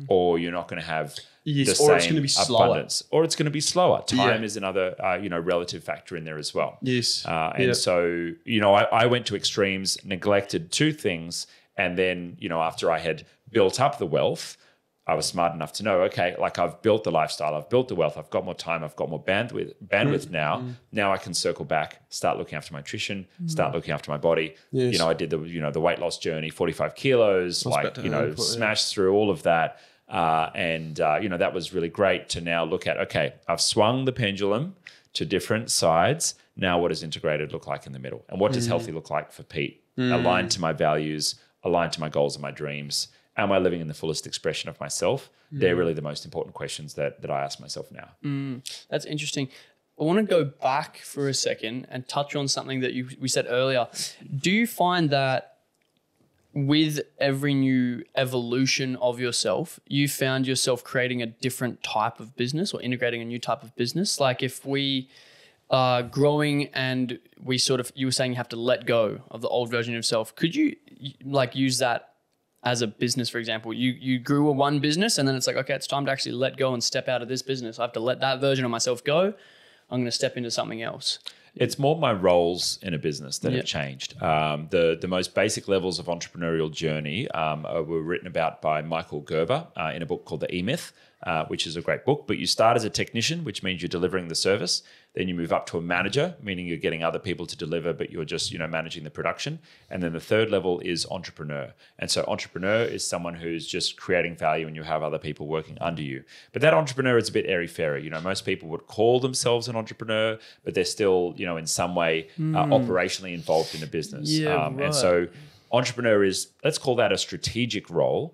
Or you're not going to have the same it's going to be abundance. Or it's going to be slower. Time is another relative factor in there as well. Yes. So, I went to extremes, neglected 2 things. And then, after I had built up the wealth, I was smart enough to know, okay, like I've built the lifestyle, I've built the wealth, I've got more time, I've got more bandwidth now. Now I can circle back, start looking after my nutrition, start looking after my body. Yes. I did the weight loss journey, 45 kilos, smashed through all of that. That was really great to now look at, okay, I've swung the pendulum to different sides. Now what does integrated look like in the middle? And what does healthy look like for Pete? Aligned to my values, aligned to my goals and my dreams. Am I living in the fullest expression of myself? They're really the most important questions that I ask myself now. That's interesting. I want to go back for a second and touch on something that we said earlier. Do you find that with every new evolution of yourself, you found yourself creating a different type of business or integrating a new type of business? Like if we are growing and you were saying you have to let go of the old version of yourself, could you use that as a business, for example? You grew one business and then it's like, okay, it's time to actually let go and step out of this business. I have to let that version of myself go. I'm going to step into something else. It's more my roles in a business that have changed. The most basic levels of entrepreneurial journey were written about by Michael Gerber in a book called The E-Myth, which is a great book. But you start as a technician, which means you're delivering the service. Then you move up to a manager, meaning you're getting other people to deliver, but you're just managing the production. And then the third level is entrepreneur. And so entrepreneur is someone who's just creating value and you have other people working under you. But that entrepreneur is a bit airy-fairy. Most people would call themselves an entrepreneur, but they're still, in some way operationally involved in a business. And so entrepreneur is, let's call that a strategic role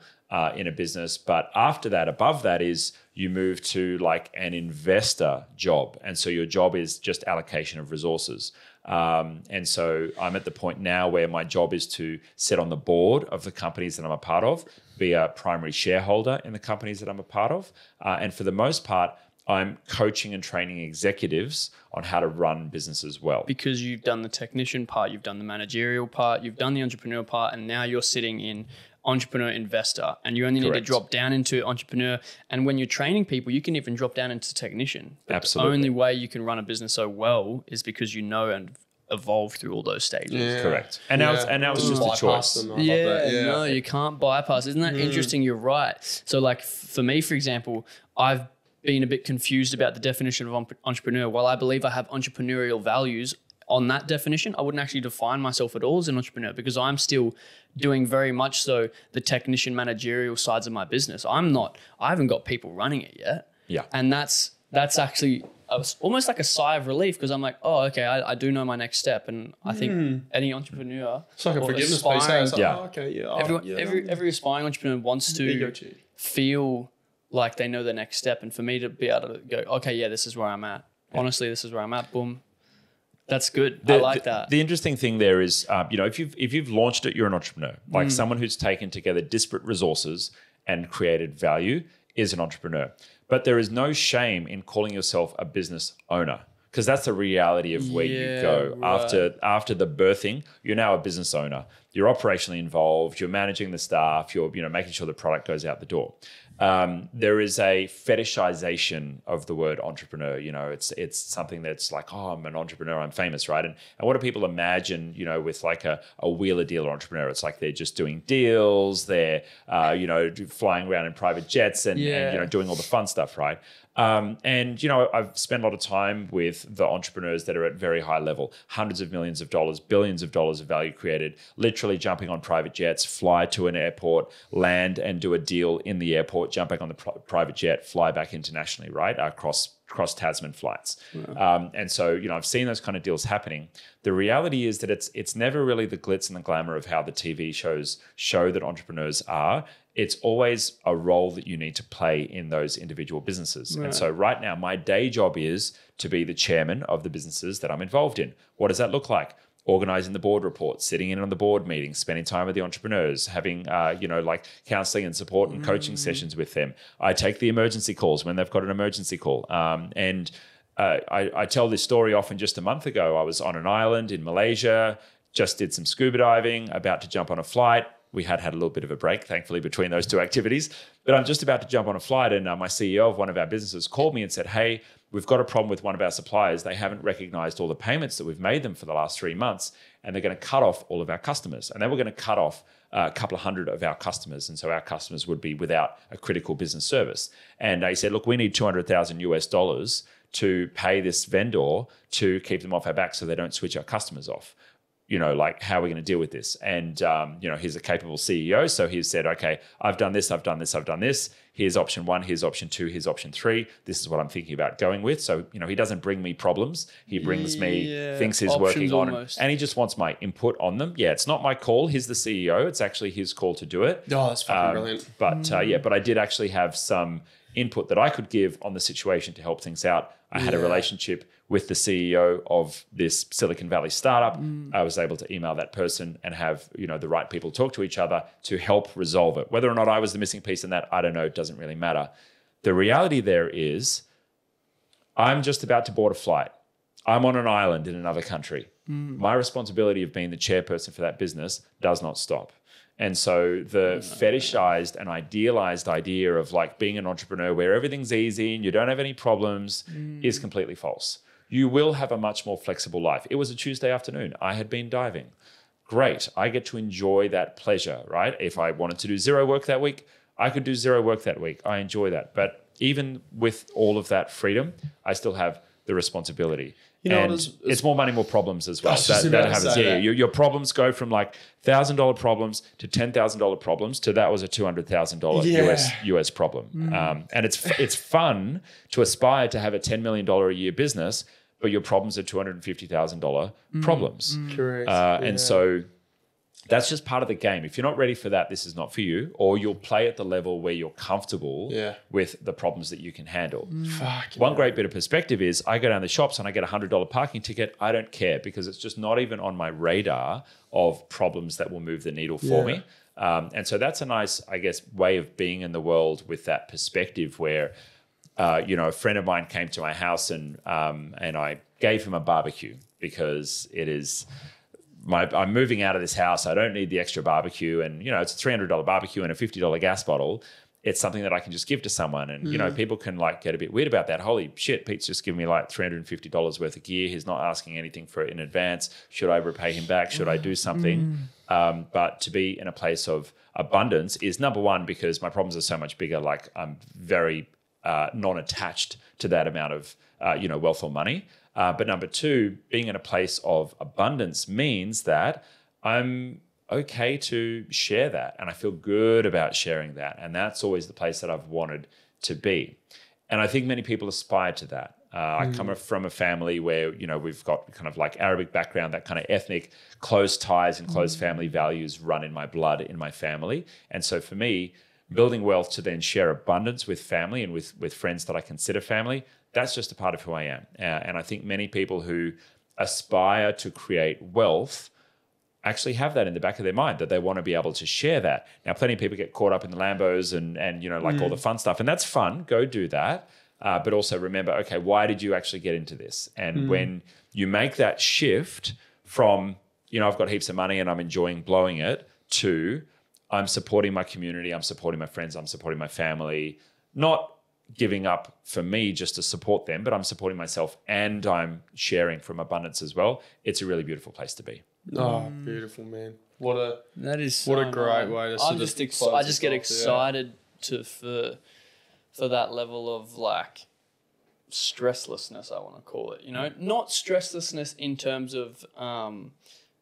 in a business. But after that, above that is you move to like an investor job. And so your job is just allocation of resources. And so I'm at the point now where my job is to sit on the board of the companies that I'm a part of, be a primary shareholder in the companies that I'm a part of. And for the most part, I'm coaching and training executives on how to run businesses well. Because you've done the technician part, you've done the managerial part, you've done the entrepreneur part, and now you're sitting in entrepreneur investor, and you only need to drop down into entrepreneur. And when you're training people, you can even drop down into technician. But absolutely. The only way you can run a business so well is because and evolve through all those stages. Yeah. Correct. And now it's just a choice. No, you can't bypass. Isn't that interesting? You're right. So like for me, for example, I've been a bit confused about the definition of entrepreneur. While I believe I have entrepreneurial values on that definition, I wouldn't actually define myself at all as an entrepreneur because I'm still doing very much so the technician managerial sides of my business. I haven't got people running it yet. Yeah. And that's actually almost like a sigh of relief because I'm like, oh, okay, I do know my next step. And I think any entrepreneur, it's like a forgiveness piece. Every aspiring entrepreneur wants to feel like they know the next step. And for me to be able to go, okay, yeah, this is where I'm at. Yeah. Honestly, this is where I'm at. Boom. That's good. I like that. The interesting thing there is, if you've launched it, you're an entrepreneur. Like someone who's taken together disparate resources and created value is an entrepreneur. But there is no shame in calling yourself a business owner because that's the reality of where you go. Right. After the birthing, you're now a business owner. You're operationally involved. You're managing the staff. You're making sure the product goes out the door. there is a fetishization of the word entrepreneur. You know, it's something that's like, oh, I'm an entrepreneur, I'm famous, right? And what do people imagine, you know, with like a wheeler dealer entrepreneur? It's like they're just doing deals, they're, you know, flying around in private jets and, you know, doing all the fun stuff, right? And, you know, I've spent a lot of time with the entrepreneurs that are at very high level, hundreds of millions of dollars, billions of dollars of value created, literally jumping on private jets, fly to an airport, land and do a deal in the airport, jump back on the private jet, fly back internationally, right? Cross Tasman flights. Wow. And so, you know, I've seen those kind of deals happening. The reality is that it's never really the glitz and the glamour of how the TV shows show that entrepreneurs are. It's always a role that you need to play in those individual businesses. Right. And so right now, my day job is to be the chairman of the businesses that I'm involved in. What does that look like? Organizing the board reports, sitting in on the board meetings, spending time with the entrepreneurs, having, you know, like counseling and support and coaching sessions with them. I take the emergency calls when they've got an emergency call. I tell this story often. Just a month ago, I was on an island in Malaysia, just did some scuba diving, about to jump on a flight. We had a little bit of a break, thankfully, between those two activities. But I'm just about to jump on a flight, and my CEO of one of our businesses called me and said, hey, we've got a problem with one of our suppliers. They haven't recognized all the payments that we've made them for the last 3 months, and they're going to cut off all of our customers. And they were going to cut off a couple of hundred of our customers. And so our customers would be without a critical business service. And they said, look, we need $200,000 to pay this vendor to keep them off our back so they don't switch our customers off. You know, like, how are we going to deal with this? And, you know, he's a capable CEO. So he said, okay, I've done this, I've done this, I've done this. Here's option 1, here's option 2, here's option 3. This is what I'm thinking about going with. So, you know, he doesn't bring me problems. He brings me things he's working on. And he just wants my input on them. Yeah, it's not my call. He's the CEO. It's actually his call to do it. Oh, that's fucking brilliant. But but I did actually have some input that I could give on the situation to help things out. I had a relationship with the CEO of this Silicon Valley startup. I was able to email that person and have, you know, the right people talk to each other to help resolve it. Whether or not I was the missing piece in that, I don't know. It doesn't really matter. The reality there is I'm just about to board a flight. I'm on an island in another country. My responsibility of being the chairperson for that business does not stop. And so the fetishized and idealized idea of like being an entrepreneur where everything's easy and you don't have any problems is completely false. You will have a much more flexible life. It was a Tuesday afternoon. I had been diving. Great. I get to enjoy that pleasure, right? If I wanted to do zero work that week, I could do zero work that week. I enjoy that. But even with all of that freedom, I still have the responsibility. You know, it's more money, more problems as well. That happens. Yeah, your problems go from like $1,000 problems to $10,000 problems to that was a $200,000 US problem. And it's fun to aspire to have a $10 million a year business, but your problems are $250,000 problems. Correct. And so that's just part of the game. If you're not ready for that, this is not for you, or you'll play at the level where you're comfortable with the problems that you can handle. One great bit of perspective is I go down the shops and I get a $100 parking ticket. I don't care because it's just not even on my radar of problems that will move the needle for me. And so that's a nice, I guess, way of being in the world with that perspective where, you know, a friend of mine came to my house and I gave him a barbecue because it is... I'm moving out of this house. I don't need the extra barbecue. And, you know, it's a $300 barbecue and a $50 gas bottle. It's something that I can just give to someone. And, you know, people can like get a bit weird about that. Holy shit, Pete's just given me like $350 worth of gear. He's not asking anything for it in advance. Should I repay him back? Should I do something? But to be in a place of abundance is number one, because my problems are so much bigger. Like I'm very non-attached to that amount of, you know, wealth or money. But number two, being in a place of abundance means that I'm okay to share that. And I feel good about sharing that. And that's always the place that I've wanted to be. And I think many people aspire to that. I come from a family where, you know, we've got kind of like Arabic background, that kind of ethnic close ties and close family values run in my blood, in my family. And so for me, building wealth to then share abundance with family and with friends that I consider family, that's just a part of who I am. And I think many people who aspire to create wealth actually have that in the back of their mind, that they want to be able to share that. Now, plenty of people get caught up in the Lambos and you know, like all the fun stuff. And that's fun. Go do that. But also remember, okay, why did you actually get into this? And when you make that shift from, you know, I've got heaps of money and I'm enjoying blowing it, to I'm supporting my community, I'm supporting my friends, I'm supporting my family, not giving up for me just to support them, but I'm supporting myself and I'm sharing from abundance as well. It's a really beautiful place to be. Oh, beautiful, man. What a great way to I just get excited for that level of like stresslessness, I want to call it, not stresslessness in terms of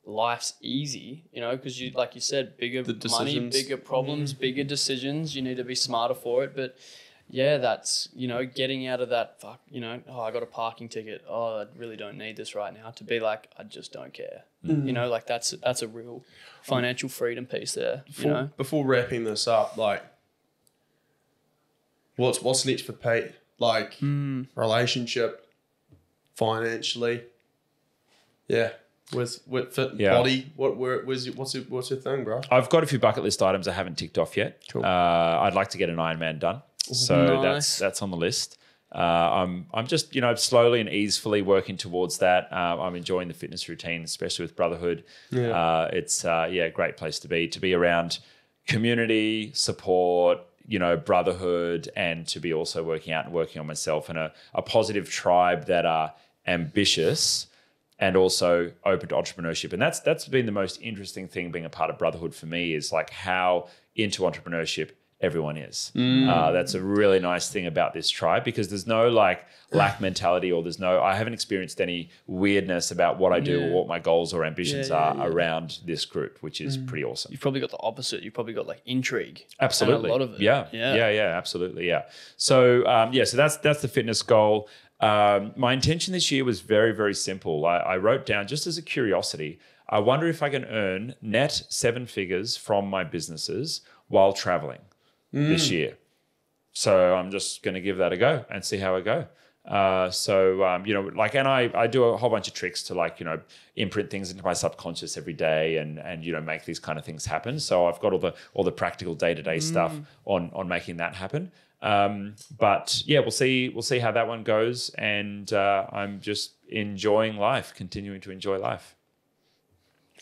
life's easy, because you, like you said, bigger money, bigger problems, bigger decisions, you need to be smarter for it. But yeah, that's, getting out of that, I got a parking ticket. Oh, I really don't need this right now, to be like, I just don't care. Like that's a real financial freedom piece there, Before wrapping this up, like, what's next for Pete? Like, relationship, financially, with fit body. What's your thing, bro? I've got a few bucket list items I haven't ticked off yet. Cool. I'd like to get an Ironman done. So Nice. that's on the list. I'm just, slowly and easily working towards that. I'm enjoying the fitness routine, especially with Brotherhood. Yeah. It's a great place to be around community, support, brotherhood, and to be also working out and working on myself and a positive tribe that are ambitious and also open to entrepreneurship. And that's been the most interesting thing being a part of Brotherhood for me, is like how into entrepreneurship everyone is. That's a really nice thing about this tribe, because there's no like lack mentality, or I haven't experienced any weirdness about what I do or what my goals or ambitions are around this group, which is pretty awesome. You've probably got the opposite. You've probably got like intrigue. Absolutely. And a lot of it. Yeah, absolutely. Yeah. So, so that's the fitness goal. My intention this year was very, very simple. I wrote down, just as a curiosity, I wonder if I can earn net 7 figures from my businesses while traveling this year. So I'm just going to give that a go and see how I go. And I do a whole bunch of tricks to imprint things into my subconscious every day and make these kind of things happen. So I've got all the practical day-to-day stuff on making that happen. But yeah, we'll see how that one goes. And I'm just enjoying life, continuing to enjoy life.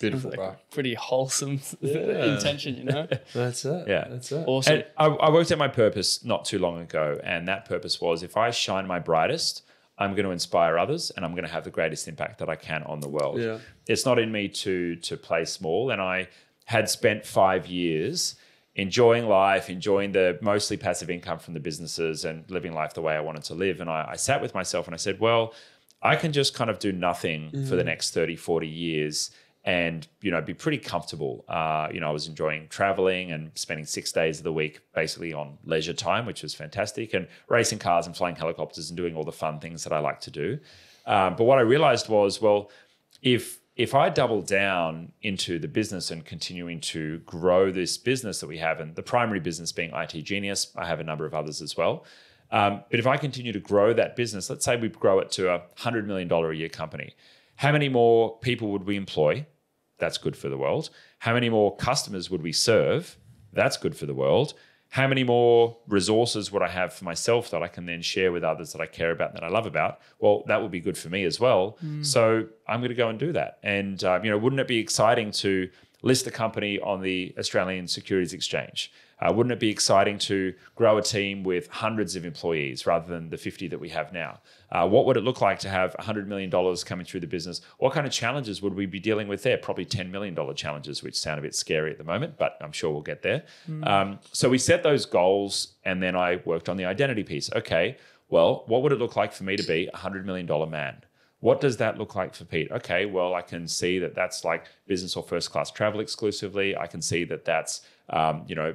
Beautiful, like bro. Pretty wholesome intention, That's it. Yeah. That's it. Awesome. And I worked out my purpose not too long ago, and that purpose was, if I shine my brightest, I'm going to inspire others, and I'm going to have the greatest impact that I can on the world. Yeah. It's not in me to play small, and I had spent 5 years enjoying life, enjoying the mostly passive income from the businesses and living life the way I wanted to live. And I sat with myself and I said, well, I can just kind of do nothing for the next 30, 40 years and, be pretty comfortable. I was enjoying traveling and spending 6 days of the week basically on leisure time, which was fantastic, and racing cars and flying helicopters and doing all the fun things that I like to do. But what I realized was, well, if I double down into the business and continuing to grow this business that we have, and the primary business being IT Genius, I have a number of others as well. But if I continue to grow that business, let's say we grow it to a $100 million a year company, how many more people would we employ? That's good for the world. How many more customers would we serve? That's good for the world. How many more resources would I have for myself that I can then share with others that I care about and that I love about? Well, that would be good for me as well. So I'm going to go and do that. And, wouldn't it be exciting to list a company on the Australian Securities Exchange? Wouldn't it be exciting to grow a team with hundreds of employees rather than the 50 that we have now? What would it look like to have $100 million coming through the business? What kind of challenges would we be dealing with there? Probably $10 million challenges, which sound a bit scary at the moment, but I'm sure we'll get there. So we set those goals, and then I worked on the identity piece. Okay, well, what would it look like for me to be a $100 million man? What does that look like for Pete? Okay, well, I can see that that's like business or first class travel exclusively. I can see that that's,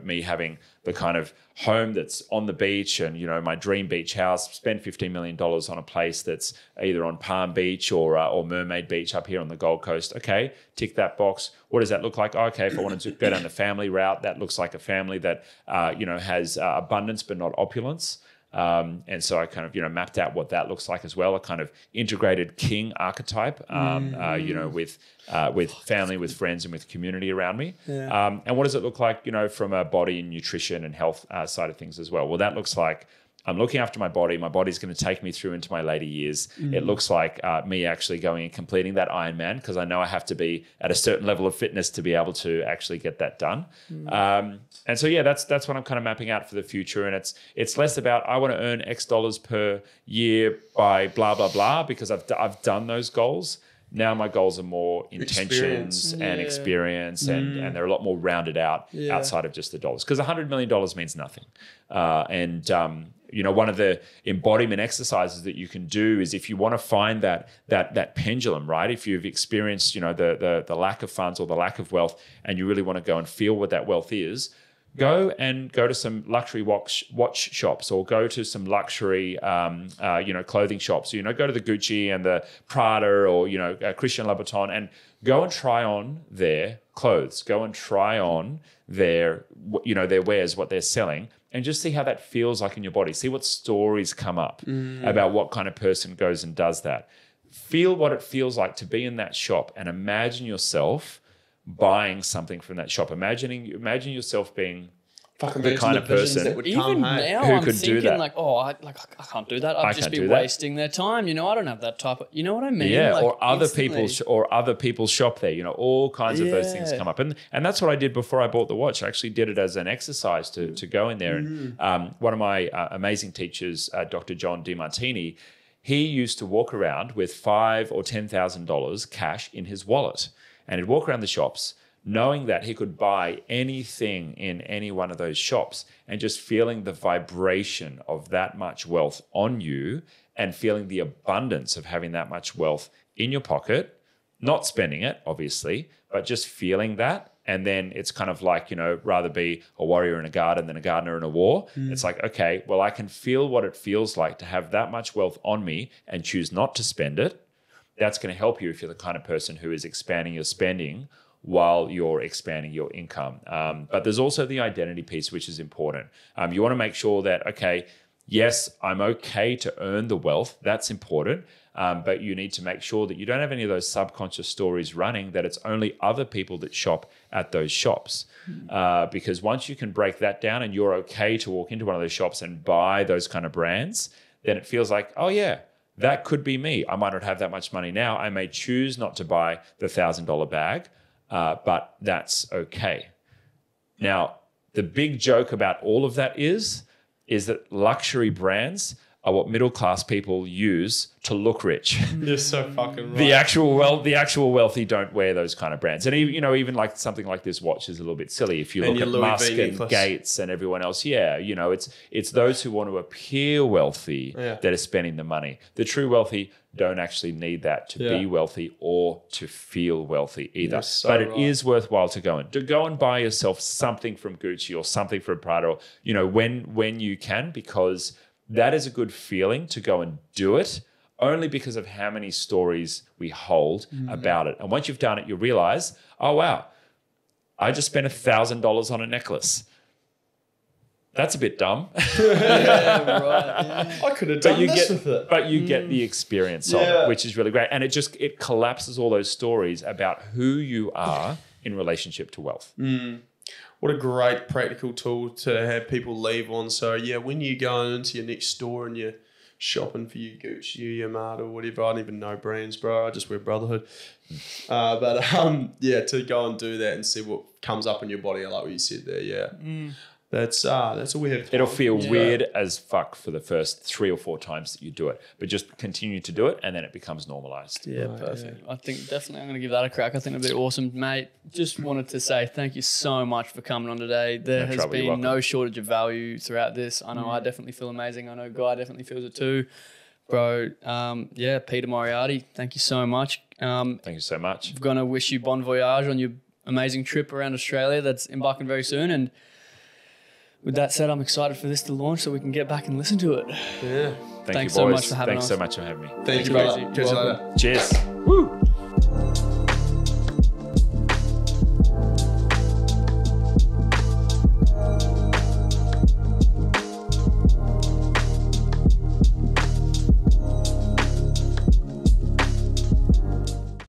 me having the kind of home that's on the beach and, my dream beach house, spend $15 million on a place that's either on Palm Beach or Mermaid Beach up here on the Gold Coast. Okay, tick that box. What does that look like? Okay, if I wanted to go down the family route, that looks like a family that, has abundance but not opulence. And so I kind of, mapped out what that looks like as well, a kind of integrated king archetype, with family, with friends, and with community around me. Yeah. And what does it look like, from a body and nutrition and health side of things as well? Well, that looks like I'm looking after my body. My body's going to take me through into my later years. It looks like me actually going and completing that Ironman because I know I have to be at a certain level of fitness to be able to actually get that done. And so, yeah, that's what I'm kind of mapping out for the future. And it's less about I want to earn X dollars per year by blah, blah, blah, because I've done those goals. Now my goals are more intentions and experience, and they're a lot more rounded out outside of just the dollars. Because $100 million means nothing. One of the embodiment exercises that you can do is if you want to find that pendulum, right? If you've experienced, the lack of funds or the lack of wealth, and you really want to go and feel what that wealth is, go to some luxury watch shops, or go to some luxury, clothing shops. Go to the Gucci and the Prada, or Christian Louboutin, and go and try on their clothes. Go and try on their wares, what they're selling, and just see how that feels like in your body. See what stories come up about what kind of person goes and does that. Feel what it feels like to be in that shop, and imagine yourself buying something from that shop. Imagine yourself being the kind of person that would even come now who I'm could thinking do that. like, I can't do that. I'd just be wasting their time. I don't have that type of, you know what I mean? Yeah, like, or other people shop there. All kinds of those things come up, and that's what I did before I bought the watch. I actually did it as an exercise to go in there. And one of my amazing teachers, Dr. John DiMartini, he used to walk around with $5,000 or $10,000 cash in his wallet. And he'd walk around the shops knowing that he could buy anything in any one of those shops, and just feeling the vibration of that much wealth on you, and feeling the abundance of having that much wealth in your pocket, not spending it, obviously, but just feeling that. And then it's kind of like, rather be a warrior in a garden than a gardener in a war. It's like, okay, well, I can feel what it feels like to have that much wealth on me and choose not to spend it. That's going to help you if you're the kind of person who is expanding your spending while you're expanding your income. But there's also the identity piece, which is important. You want to make sure that, okay, yes, I'm okay to earn the wealth. That's important. But you need to make sure that you don't have any of those subconscious stories running that it's only other people that shop at those shops. Because once you can break that down and you're okay to walk into one of those shops and buy those kind of brands, then it feels like, oh yeah, that could be me. I might not have that much money now. I may choose not to buy the $1,000 bag, but that's okay. Now, the big joke about all of that is that luxury brands are what middle-class people use to look rich. You're so fucking right. The actual wealthy don't wear those kind of brands. And even like something like this watch is a little bit silly. If you look at Musk and Gates and everyone else, it's those who want to appear wealthy that are spending the money. The true wealthy don't actually need that to be wealthy or to feel wealthy either. But it is worthwhile to go and buy yourself something from Gucci or something from Prada, or, when you can, because that is a good feeling to go and do it, only because of how many stories we hold about it. And once you've done it, you realize, oh, wow, I just spent $1,000 on a necklace. That's a bit dumb. Yeah, right. Yeah. I could have done this with it. But you get the experience of it, which is really great. And it collapses all those stories about who you are in relationship to wealth. What a great practical tool to have people leave on. So, yeah, when you go into your next store and you're shopping for your Gucci, your Yamaha, or whatever, I don't even know brands, bro. I just wear Brotherhood. To go and do that and see what comes up in your body, I like what you said there, yeah. That's all we have. It'll feel weird as fuck for the first 3 or 4 times that you do it, but just continue to do it, and then it becomes normalized. Yeah, perfect. Yeah. I think definitely I'm going to give that a crack. I think it'll be awesome, mate. Just wanted to say thank you so much for coming on today. There has been no shortage of value throughout this. I know I definitely feel amazing. I know Guy definitely feels it too. Bro, Peter Moriarty, thank you so much. Thank you so much. I'm going to wish you bon voyage on your amazing trip around Australia that's embarking very soon, and with that said, I'm excited for this to launch so we can get back and listen to it. Yeah. Thanks so much for having us. Thanks so much for having me. Thank you, brother. Cheers.